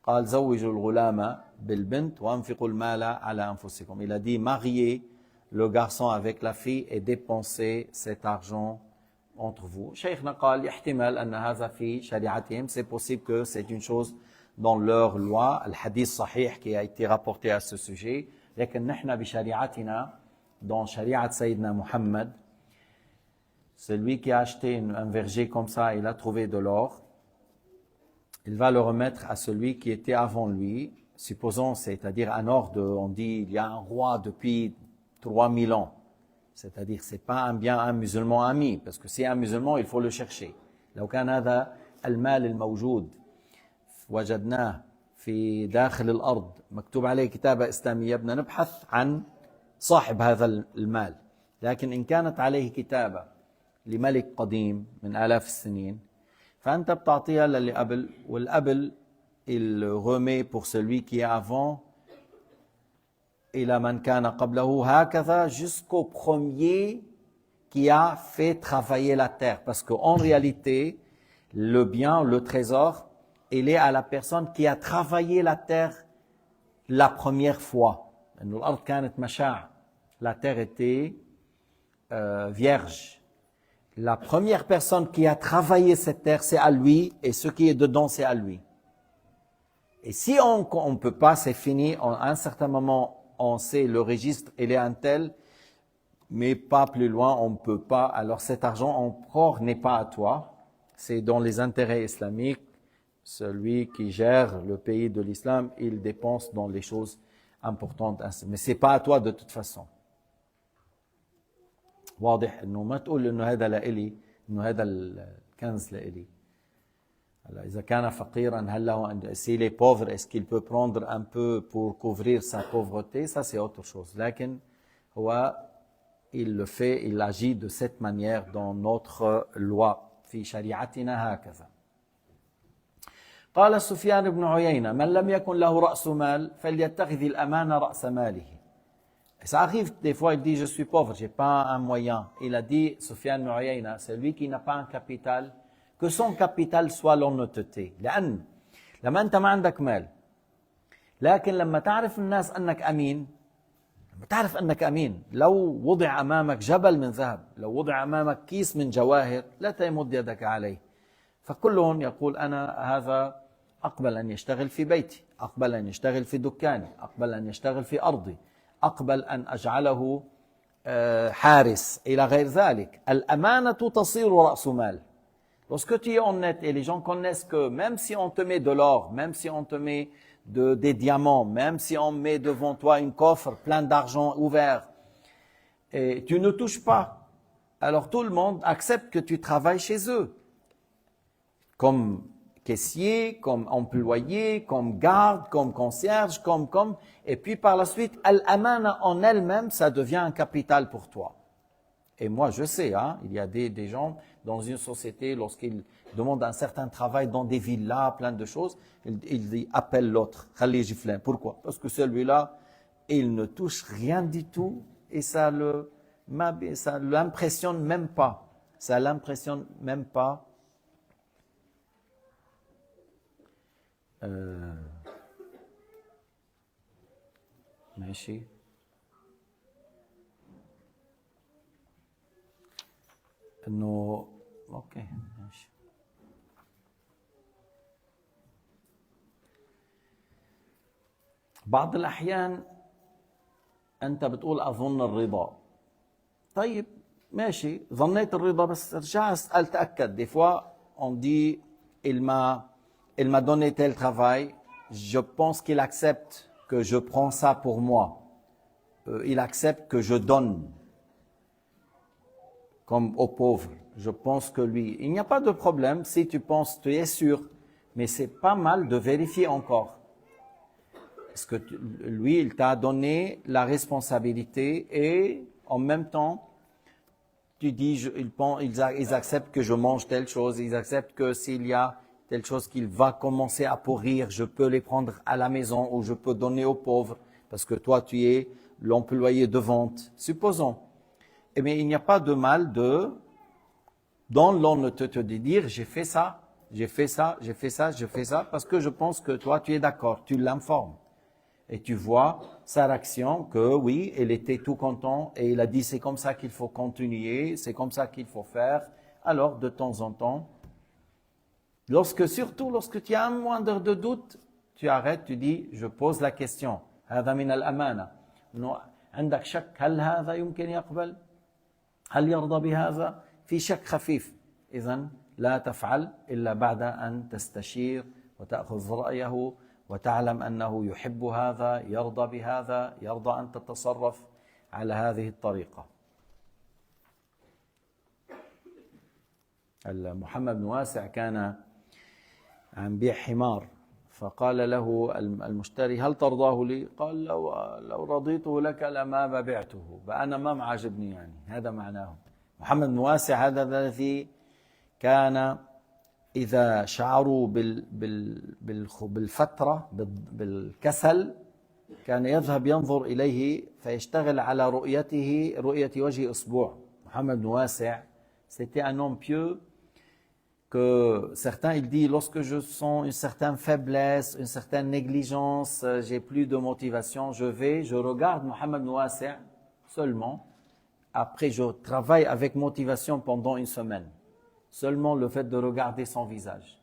قال زوجوا الغلام بالبنت وانفقوا المال على أنفسكم. Il a dit mariez le garçon avec la fille et dépensez cet argent entre vous. شيخنا قال يحتمل أن هذا في شريعتهم. C'est possible que c'est une chose dans leur loi. Le hadith sahih qui a été rapporté à ce sujet. لكن نحن بشريعتنا dans شريعة سيدنا محمد, celui qui a acheté un verger comme ça, il a trouvé de l'or, il va le remettre à celui qui était avant lui, supposons, c'est-à-dire un or on dit, il y a un roi depuis 3000 ans, c'est-à-dire c'est pas un bien un musulman ami, parce que si un musulman, il faut le chercher. لو كان هذا المال الموجود وجدناه في داخل الأرض مكتوب عليه كتابة إسلامية بدنا نبحث عن صاحب هذا المال. لكن إن كانت عليه كتابة لملك قديم من آلاف السنين فأنت بتعطيها للي قبل, والقبل il remet pour celui qui est avant إلى من كان قبله هكذا jusqu'au premier qui a fait travailler la terre. Parce qu'en réalité, le bien, le trésor, il est à la personne qui a travaillé la terre la première fois. الأرض كانت مشاع. La terre était vierge. La première personne qui a travaillé cette terre, c'est à lui, et ce qui est dedans, c'est à lui. Et si on ne peut pas, c'est fini, à un certain moment, on sait le registre, il est un tel, mais pas plus loin, on ne peut pas. Alors cet argent encore n'est pas à toi, c'est dans les intérêts islamiques. Celui qui gère le pays de l'islam, il dépense dans les choses importantes. Mais ce n'est pas à toi de toute façon. واضح انه ما تقول انه هذا لإلي, انه هذا الكنز لإلي. إذا كان فقيرا هل له, s'il est pauvre, est-ce qu'il peut prendre un peu pour couvrir sa pauvreté? Ça c'est autre chose. لكن هو il le fait, il agit de cette manière dans notre loi. في شريعتنا هكذا. قال سفيان بن عيينة من لم يكن له رأس مال فليتخذ الأمانة رأس ماله. Ça arrive des fois, il dit je suis pauvre, j'ai pas un moyen. Il a dit Sufyan ibn Uyayna, c'est lui qui n'a pas un capital, que son capital soit l'honnêteté. لأن لما أنت ما عندك مال لكن لما تعرف الناس أنك أمين, لما تعرف أنك أمين, لو وضع أمامك جبل من ذهب, لو وضع أمامك كيس من جواهر لا تمد يدك عليه. فكلهم يقول أنا هذا أقبل أن يشتغل في بيتي, أقبل أن يشتغل في دكاني, أقبل أن يشتغل في أرضي, أقبل أن أجعله حارس إلى غير ذلك. الأمانة تصير رأس مال. Lorsque tu es honnête et les gens connaissent que même si on te met de l'or, même si on te met des diamants, même si on met devant toi une coffre plein d'argent ouvert, et tu ne touches pas, alors tout le monde accepte que tu travailles chez eux. Comme caissier, comme employé, comme garde, comme concierge, et puis par la suite, al-amana en elle-même, ça devient un capital pour toi. Et moi, je sais, il y a des gens dans une société, lorsqu'ils demandent un certain travail dans des villas, plein de choses, ils appellent l'autre, Khalil Giflin. Pourquoi? Parce que celui-là, il ne touche rien du tout et ça l'impressionne même pas. Ça l'impressionne même pas. ماشي. انه اوكي ماشي. بعض الاحيان انت بتقول اظن الرضا. طيب ماشي, ظنيت الرضا, بس ارجع اسال تاكد. Des fois on dit il m'a donné tel travail, je pense qu'il accepte que je prends ça pour moi. Il accepte que je donne comme aux pauvres. Je pense que lui, il n'y a pas de problème si tu penses, tu es sûr, mais c'est pas mal de vérifier encore. Parce que lui, il t'a donné la responsabilité et en même temps, tu dis, ils acceptent que je mange telle chose, ils acceptent que s'il y a telle chose qu'il va commencer à pourrir, je peux les prendre à la maison ou je peux donner aux pauvres parce que toi tu es l'employé de vente. Supposons. Eh bien, il n'y a pas de mal dans l'honnêteté de dire j'ai fait ça, j'ai fait ça, j'ai fait ça, j'ai fait ça parce que je pense que toi tu es d'accord, tu l'informes. Et tu vois sa réaction que oui, elle était tout content et il a dit c'est comme ça qu'il faut continuer, c'est comme ça qu'il faut faire. Alors de temps en temps, surtout lorsque tu as un moindre de doute, tu arrêtes, tu dis je pose la question. هذا من الأمانة. إنه عندك شك هل هذا يمكن يقبل؟ هل يرضى بهذا؟ في شك خفيف. إذن لا تفعل إلا بعد أن تستشير وتأخذ رأيه وتعلم أنه يحب هذا، يرضى بهذا، يرضى أن تتصرف على هذه الطريقة. محمد بن واسع كان عم بيع حمار، فقال له المشتري هل ترضاه لي؟ قال لو رضيته لك لما بعته، فأنا ما معجبني يعني، هذا معناه. محمد بن واسع هذا الذي كان إذا شعروا بالفترة بالكسل كان يذهب ينظر إليه فيشتغل على رؤية وجه أسبوع. محمد بن واسع c'était un homme pieux que certains ils disent lorsque je sens une certaine faiblesse, une certaine négligence, j'ai plus de motivation, je regarde Mohammed ibn Wasi' seulement. Après, je travaille avec motivation pendant une semaine. Seulement le fait de regarder son visage.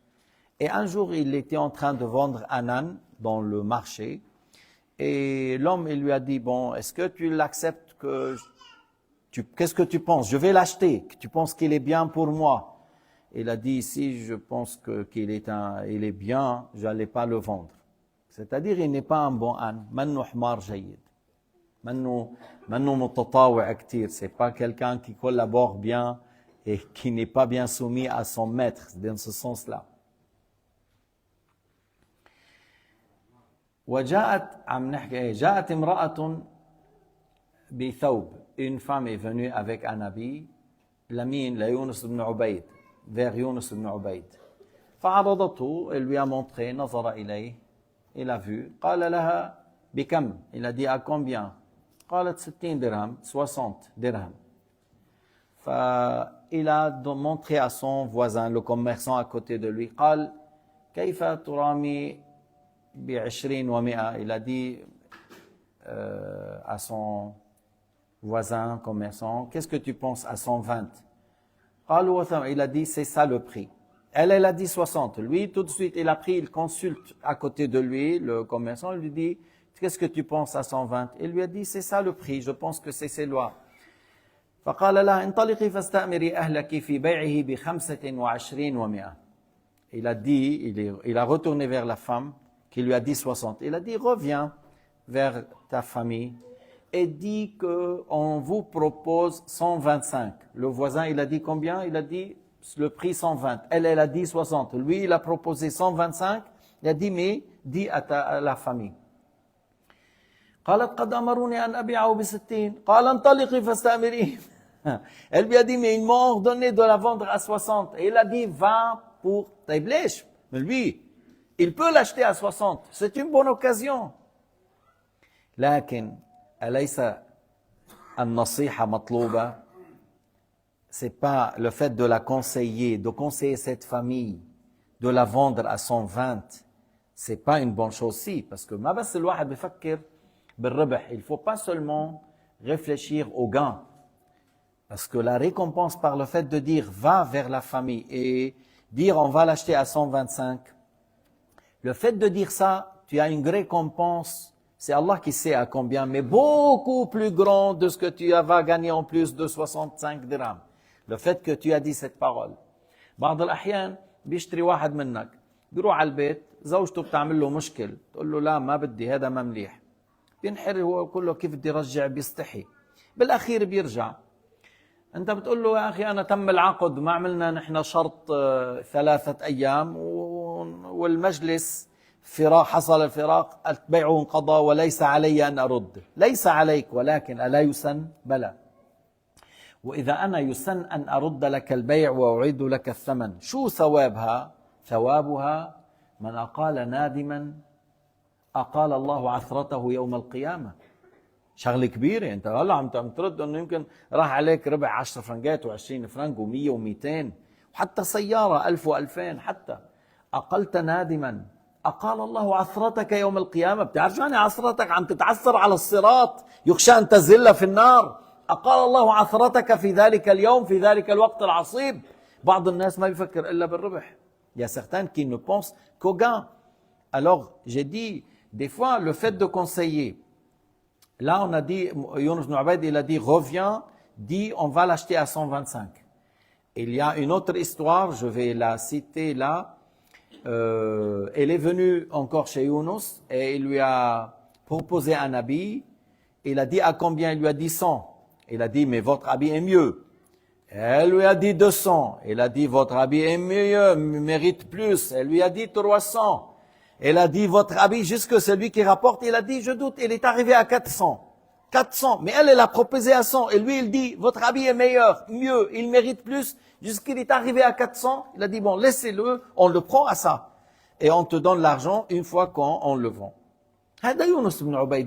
Et un jour, il était en train de vendre un âne dans le marché. Et l'homme, il lui a dit, bon, est-ce que tu l'acceptes qu'est-ce que tu penses? Je vais l'acheter. Tu penses qu'il est bien pour moi? Il a dit, si je pense qu'il est bien, je n'allais pas le vendre. C'est-à-dire, il n'est pas un bon âne. Mannou hmar jayyid. Mannou mutatawi' ktir. C'est pas quelqu'un qui collabore bien et qui n'est pas bien soumis à son maître, dans ce sens-là. جاءت امرأة بثوب. Une femme est venue avec un habit, لمين ليونس بن عبيد, vers Yunus ibn Ubayd. فعرضته, elle lui a montré, نظر إليه, il a vu, قال لها بكم, il a dit à combien? قالت 60 dirhams, 60 dirhams. Il a montré à son voisin, le commerçant à côté de lui, قال كيف ترامي ب20 و100. Il a dit à son voisin commerçant, qu'est-ce que tu penses à 120? Il a dit, c'est ça le prix. Elle a dit 60. Lui, tout de suite, il consulte à côté de lui, le commerçant, il lui dit, qu'est-ce que tu penses à 120? Il lui a dit, c'est ça le prix, je pense que c'est ces lois. فقال لها انطلقي فاستأمري أهلك في بيعه ب25 و100. Il a dit, il a retourné vers la femme qui lui a dit 60. Il a dit, reviens vers ta famille et dit qu'on vous propose 125. Le voisin, il a dit combien? Il a dit le prix 120. Elle a dit 60. Lui, il a proposé 125. Il a dit, mais dis à la famille. قالت قد أمروني أن أبيعه ب60. قال انطلقي فاستأمريه. Elle lui a dit, mais ils m'ont ordonné de la vendre à 60. Et il a dit, va pour Taïblèche. Mais lui, il peut l'acheter à 60. C'est une bonne occasion. لكن أليس النصيحة مطلوبة? C'est pas le fait de la conseiller, de conseiller cette famille, de la vendre à 120. C'est pas une bonne chose si, parce que ما بس الواحد بفكر بالربح. Il faut pas seulement réfléchir au gain. Parce que la récompense par le fait de dire va vers la famille et dire on va l'acheter à 125. Le fait de dire ça, tu as une récompense. C'est Allah qui sait à combien, mais beaucoup plus grand de ce que tu vas gagner en plus de 65 dirhams. Le fait que tu as dit cette parole. بعض الأحيان بيشتري واحد منك بيروح على البيت زوجته بتعمل له مشكل تقول له لا ما بدي هذا ما مليح بينحر هو كله كيف بدي رجع بيستحي بالأخير بيرجع أنت بتقول له يا أخي أنا تم العقد ما عملنا نحن شرط 3 أيام والمجلس حصل الفراق البيع انقضى وليس علي أن أرد. ليس عليك ولكن ألا يسن؟ بلى. وإذا أنا يسن أن أرد لك البيع وأعيد لك الثمن شو ثوابها؟ ثوابها من أقال نادما أقال الله عثرته يوم القيامة. شغلة كبيرة. أنت هلا عم ترد إنه يمكن راح عليك ربع 10 فرنكات و20 فرنك و100 و200 وحتى سيارة 1000 و2000 حتى. أقلت نادما أقال الله عثرتك يوم القيامة. بتعرف يعني عثرتك؟ عم تتعثر على الصراط يخشى أن تزل في النار. أقال الله عثرتك في ذلك اليوم في ذلك الوقت العصيب. بعض الناس ما بيفكر إلا بالربح. Il y a certains qui ne pensent qu'au gain. Alors, j'ai dit, des fois, le fait de conseiller, là, on a dit, Younous ibn Ubayd, il a dit, reviens, dis, on va l'acheter à 125. Il y a une autre histoire, je vais la citer là. Elle est venue encore chez Younous et il lui a proposé un habit. Il a dit à combien? Il lui a dit 100. Il a dit, mais votre habit est mieux. Elle lui a dit 200. Il a dit, votre habit est mieux, mérite plus. Elle lui a dit 300. Elle a dit, votre habit, jusque celui qui rapporte, il a dit, je doute, il est arrivé à 400. 400. Mais elle a proposé à 100. Et lui, il dit, votre habit est meilleur, mieux, il mérite plus. Jusqu'il est arrivé à 400. Il a dit, bon, laissez-le, on le prend à ça. Et on te donne l'argent une fois qu'on le vend.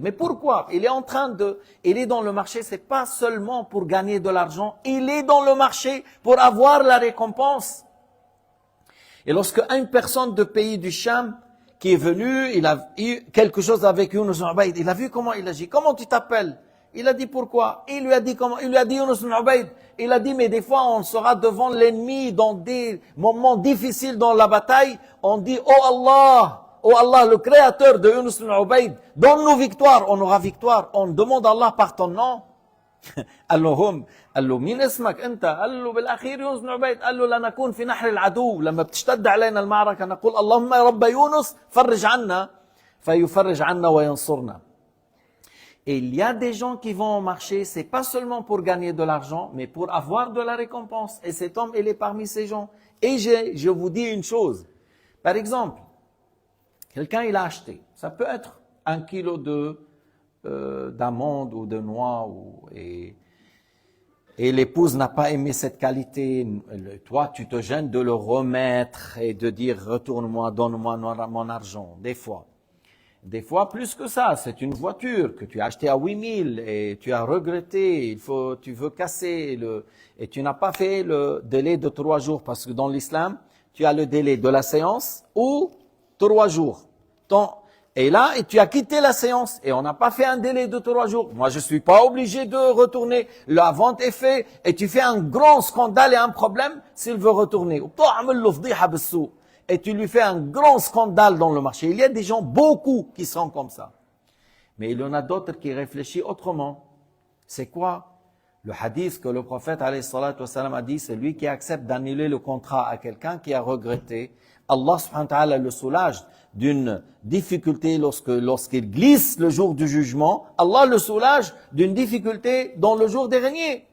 Mais pourquoi? Il est dans le marché, c'est pas seulement pour gagner de l'argent, il est dans le marché pour avoir la récompense. Et lorsque une personne de pays du Cham qui est venu, il a eu quelque chose avec Younous ibn Ubayd, il a vu comment il agit. Comment tu t'appelles? Il a dit pourquoi? Il lui a dit comment? Il lui a dit Younous ibn Ubayd. Il a dit mais des fois on sera devant l'ennemi dans des moments difficiles dans la bataille, on dit oh Allah, le créateur de Younous ibn Ubayd, donne-nous victoire, on aura victoire. On demande à Allah par ton nom. قال له مين اسمك انت؟ قال له بالاخير يونس بن عبيد. قال له لنكون في نحر العدو لما بتشتد علينا المعركه نقول اللهم يا رب يونس فرج عنا فيفرج عنا وينصرنا. Et il y a des gens qui vont au marché, c'est pas seulement pour gagner de l'argent, mais pour avoir de la récompense. Et cet homme, il est parmi ces gens. Et je vous dis une chose. Par exemple, quelqu'un, il a acheté. Ça peut être 1 kilo d'amandes ou de noix. Et l'épouse n'a pas aimé cette qualité. Toi, tu te gênes de le remettre et de dire, retourne-moi, donne-moi mon argent. Des fois, plus que ça, c'est une voiture que tu as achetée à 8000 et tu as regretté, tu veux casser et tu n'as pas fait le délai de 3 jours parce que dans l'islam, tu as le délai de la séance ou 3 jours. Et là, tu as quitté la séance et on n'a pas fait un délai de 3 jours. Moi, je suis pas obligé de retourner. La vente est faite et tu fais un grand scandale et un problème s'il veut retourner. Et tu lui fais un grand scandale dans le marché. Il y a des gens, beaucoup, qui sont comme ça. Mais il y en a d'autres qui réfléchissent autrement. C'est quoi? Le hadith que le prophète alayhi salatu wassalam a dit, c'est lui qui accepte d'annuler le contrat à quelqu'un qui a regretté. Allah subhanahu wa ta'ala le soulage d'une difficulté lorsqu'il glisse le jour du jugement. Allah le soulage d'une difficulté dans le jour dernier.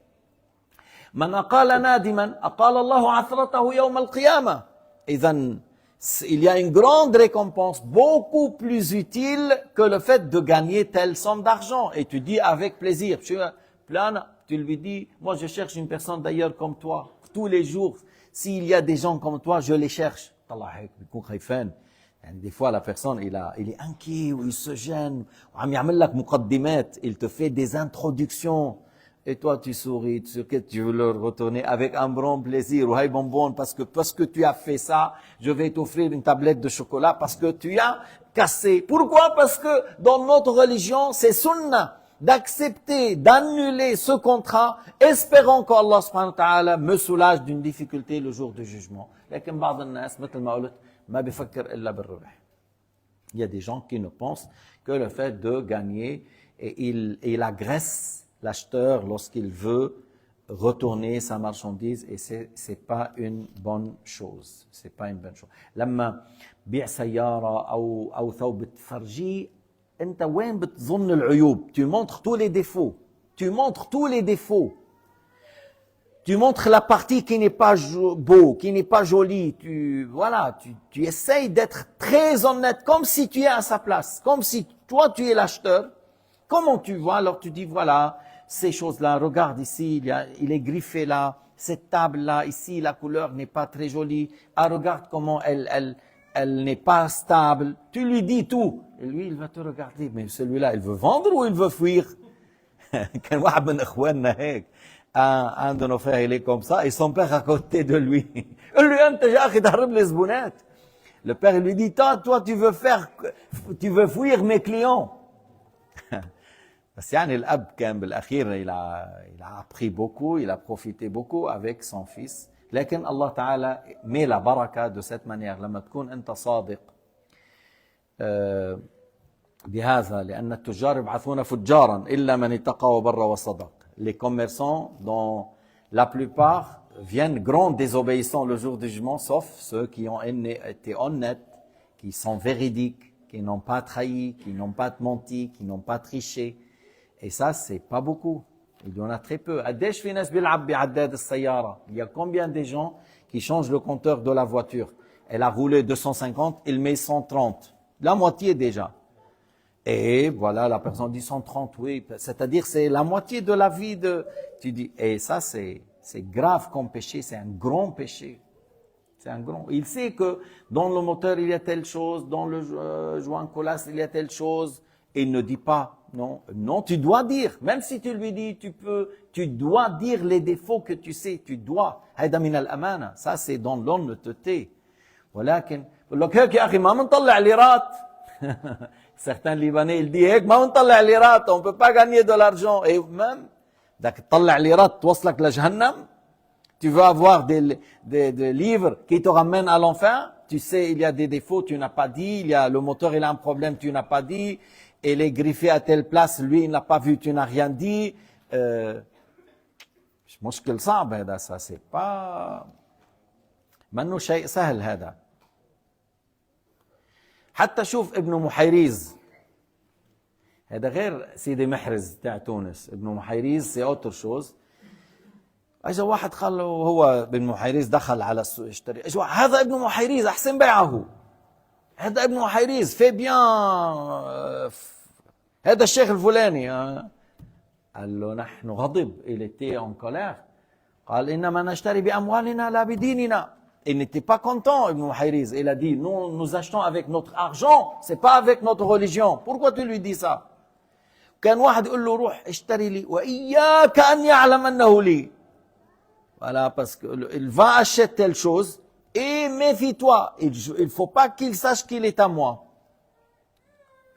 Man aqala nadiman, aqala Allahu athratahu yawm al-qiyamah. Il y a une grande récompense, beaucoup plus utile que le fait de gagner telle somme d'argent. Et tu dis avec plaisir, tu lui dis, moi je cherche une personne d'ailleurs comme toi. Tous les jours, s'il y a des gens comme toi, je les cherche. Des fois la personne, il est inquiet ou il se gêne. Il te fait des introductions. Et toi, tu souris, tu veux leur retourner avec un grand plaisir. Ou hey bonbon, parce que tu as fait ça, je vais t'offrir une tablette de chocolat parce que tu as cassé. Pourquoi? Parce que dans notre religion, c'est sunnah d'accepter, d'annuler ce contrat, espérant qu'Allah subhanahu wa ta'ala me soulage d'une difficulté le jour du jugement. لكن بعض الناس مثل ما قلت ما بيفكر إلا بالربح. Il y a des gens qui ne pensent que le fait de gagner et il agresse l'acheteur lorsqu'il veut retourner sa marchandise et c'est pas une bonne chose. C'est pas une bonne chose. لما بيع سيارة أو ثوب تفرجيه أنت وين بتظن العيوب؟ Tu montres tous les défauts. Tu montres tous les défauts. Tu montres la partie qui n'est pas beau, qui n'est pas jolie. Tu essayes d'être très honnête, comme si tu es à sa place, comme si toi tu es l'acheteur. Comment tu vois? Alors tu dis voilà, ces choses-là, regarde ici, il est griffé là, cette table-là, ici, la couleur n'est pas très jolie. Ah, regarde comment elle n'est pas stable. Tu lui dis tout. Et lui, il va te regarder. Mais celui-là, il veut vendre ou il veut fuir? كان واحد من اخواننا هيك un de nos frères il est comme ça et son père à côté de lui قال له انت يا اخي تهرب لي زبونات. Le père il lui dit toi tu veux fuir mes clients. بس يعني الاب كان بالاخير il a appris beaucoup, il a profité beaucoup avec son fils. لكن الله تعالى met la baraka de cette manière لما تكون انت صادق بهذا لأن التجار يبعثون فجارا إلا من اتقى وبر وصدق. Les commerçants, dont la plupart viennent grands désobéissants le jour du jugement, sauf ceux qui ont été honnêtes, qui sont véridiques, qui n'ont pas trahi, qui n'ont pas menti, qui n'ont pas triché. Et ça, c'est pas beaucoup. Il y en a très peu. قديش في ناس بيلعب بعداد السيارة. Il y a combien de gens qui changent le compteur de la voiture. Elle a roulé 250, il met 130. La moitié déjà. Et voilà, la personne dit 130, oui. C'est-à-dire, c'est la moitié de la vie de... Tu dis, et ça, c'est grave comme péché, c'est un grand péché. C'est un grand... Il sait que dans le moteur, il y a telle chose, dans le joint colasse, il y a telle chose. Et il ne dit pas, non. Non, tu dois dire. Même si tu lui dis, tu dois dire les défauts que tu sais, tu dois. هيدا من الأمانة. Ça, c'est dans l'honnêteté. ولكن, بقول لك هيك يا أخي ما منطلع ليرات. Certains Libanais, ils disent, هيك ما بنطلع ليرات, on peut pas gagner de l'argent. Et même, بدك تطلع ليرات توصلك لجهنم. Tu veux avoir des livres qui te ramènent à l'enfer. Tu sais, il y a des défauts, tu n'as pas dit. Il y a le moteur, il a un problème, tu n'as pas dit. Elle est griffée à telle place, lui, il n'a pas vu, tu n'as rien dit. مش مشكل صعب هذا, ça c'est pas منه شيء سهل هذا. حتى شوف ابن محيريز, هذا غير سيدي محرز تاع تونس. ابن محيريز سي اوتر شوز. اجى واحد قال له, هو ابن محيريز دخل على السوق يشتري, اجى هذا ابن محيريز احسن بيعه, هذا ابن محيريز في بيان, هذا الشيخ الفلاني. قال له نحن غضب, il était en colère. قال انما نشتري باموالنا لا بديننا. Il n'était pas content, Ibn Muhayriz. Il a dit, nous achetons avec notre argent, c'est pas avec notre religion. Pourquoi tu lui dis ça? كان واحد يقول له روح اشتري لي وإياك أن يعلم أنه لي. Voilà, parce qu'il va acheter telle chose et méfie-toi. Il faut pas qu'il sache qu'il est à moi.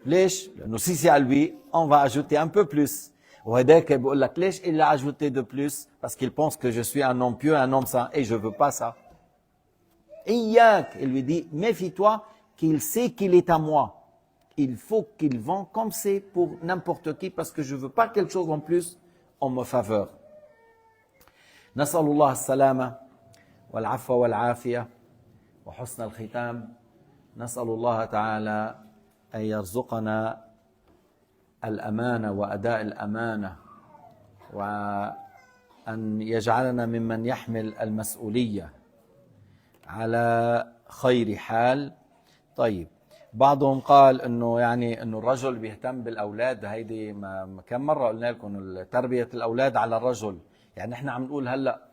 ليش؟ لأنه si c'est à lui, on va ajouter un peu plus. وهداك بيقول لك ليش il a ajouté de plus? Parce qu'il pense que je suis un homme pieux, un homme saint, et je veux pas ça. Il lui dit, méfie-toi qu'il sait qu'il est à moi. Il faut qu'il vend comme c'est pour n'importe qui parce que je veux pas quelque chose en plus en me faveur. نسأل الله السلامة والعفو والعافية وحسن الختام. نسأل الله تعالى أن يرزقنا الأمانة وأداء الأمانة وأن يجعلنا ممن يحمل المسؤولية على خير حال. طيب, بعضهم قال انه يعني انه الرجل بيهتم بالاولاد. هيدي كم مره قلنا لكم تربيه الاولاد على الرجل. يعني احنا عم نقول هلا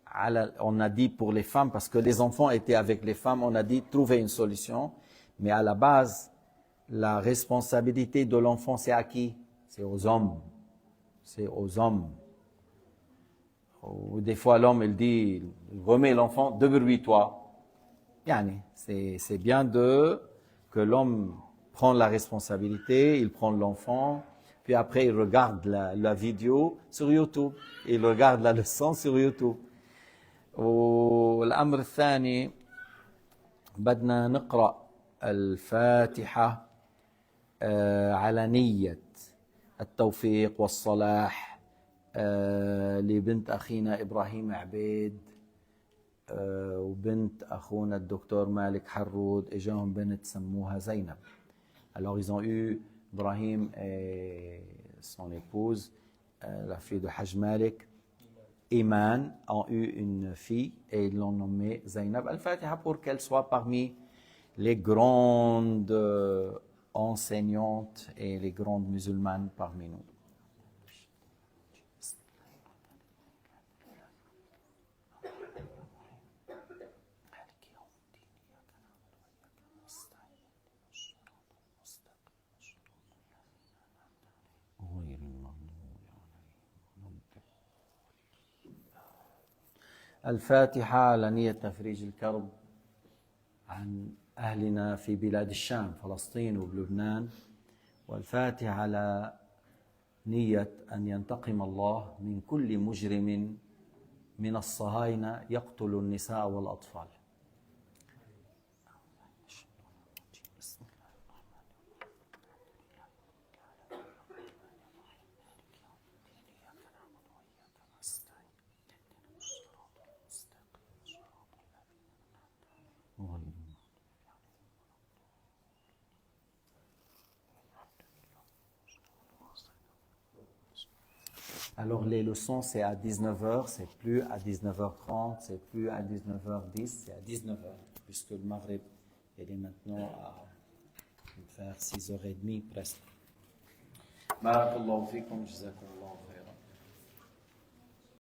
على, on a dit pour les femmes parce que les enfants étaient avec les femmes, on a dit trouver une solution, mais à la base la responsabilité de l'enfant c'est à qui? C'est aux hommes. C'est aux hommes. Ou des fois l'homme il dit, il remet l'enfant, débrouille-toi. Yani, c'est bien que l'homme prend la responsabilité, il prend l'enfant, puis après il regarde la vidéo sur YouTube, il regarde la leçon sur YouTube. والأمر الثاني بدنا نقرأ الفاتحة على نية التوفيق والصلاح لبنت أخينا إبراهيم عبيد وبنت أخونا الدكتور مالك حرود. إجاهم بنت سموها زينب. Alors ils ont eu Ibrahim et son épouse, la fille de Haj Malik, Iman, ont eu une fille et ils l'ont nommée Zainab. Al-Fatiha pour qu'elle soit parmi les grandes enseignantes et les grandes musulmanes parmi nous. الفاتحة على نية تفريج الكرب عن أهلنا في بلاد الشام فلسطين وبلبنان، والفاتحة على نية أن ينتقم الله من كل مجرم من الصهاينة يقتل النساء والأطفال. Alors les leçons c'est à 19h, c'est plus à 19h30, c'est plus à 19h10, c'est à 19h, puisque le Maghreb il est maintenant à faire 6h30 presque. Barakallahu fikum, jazakumullah.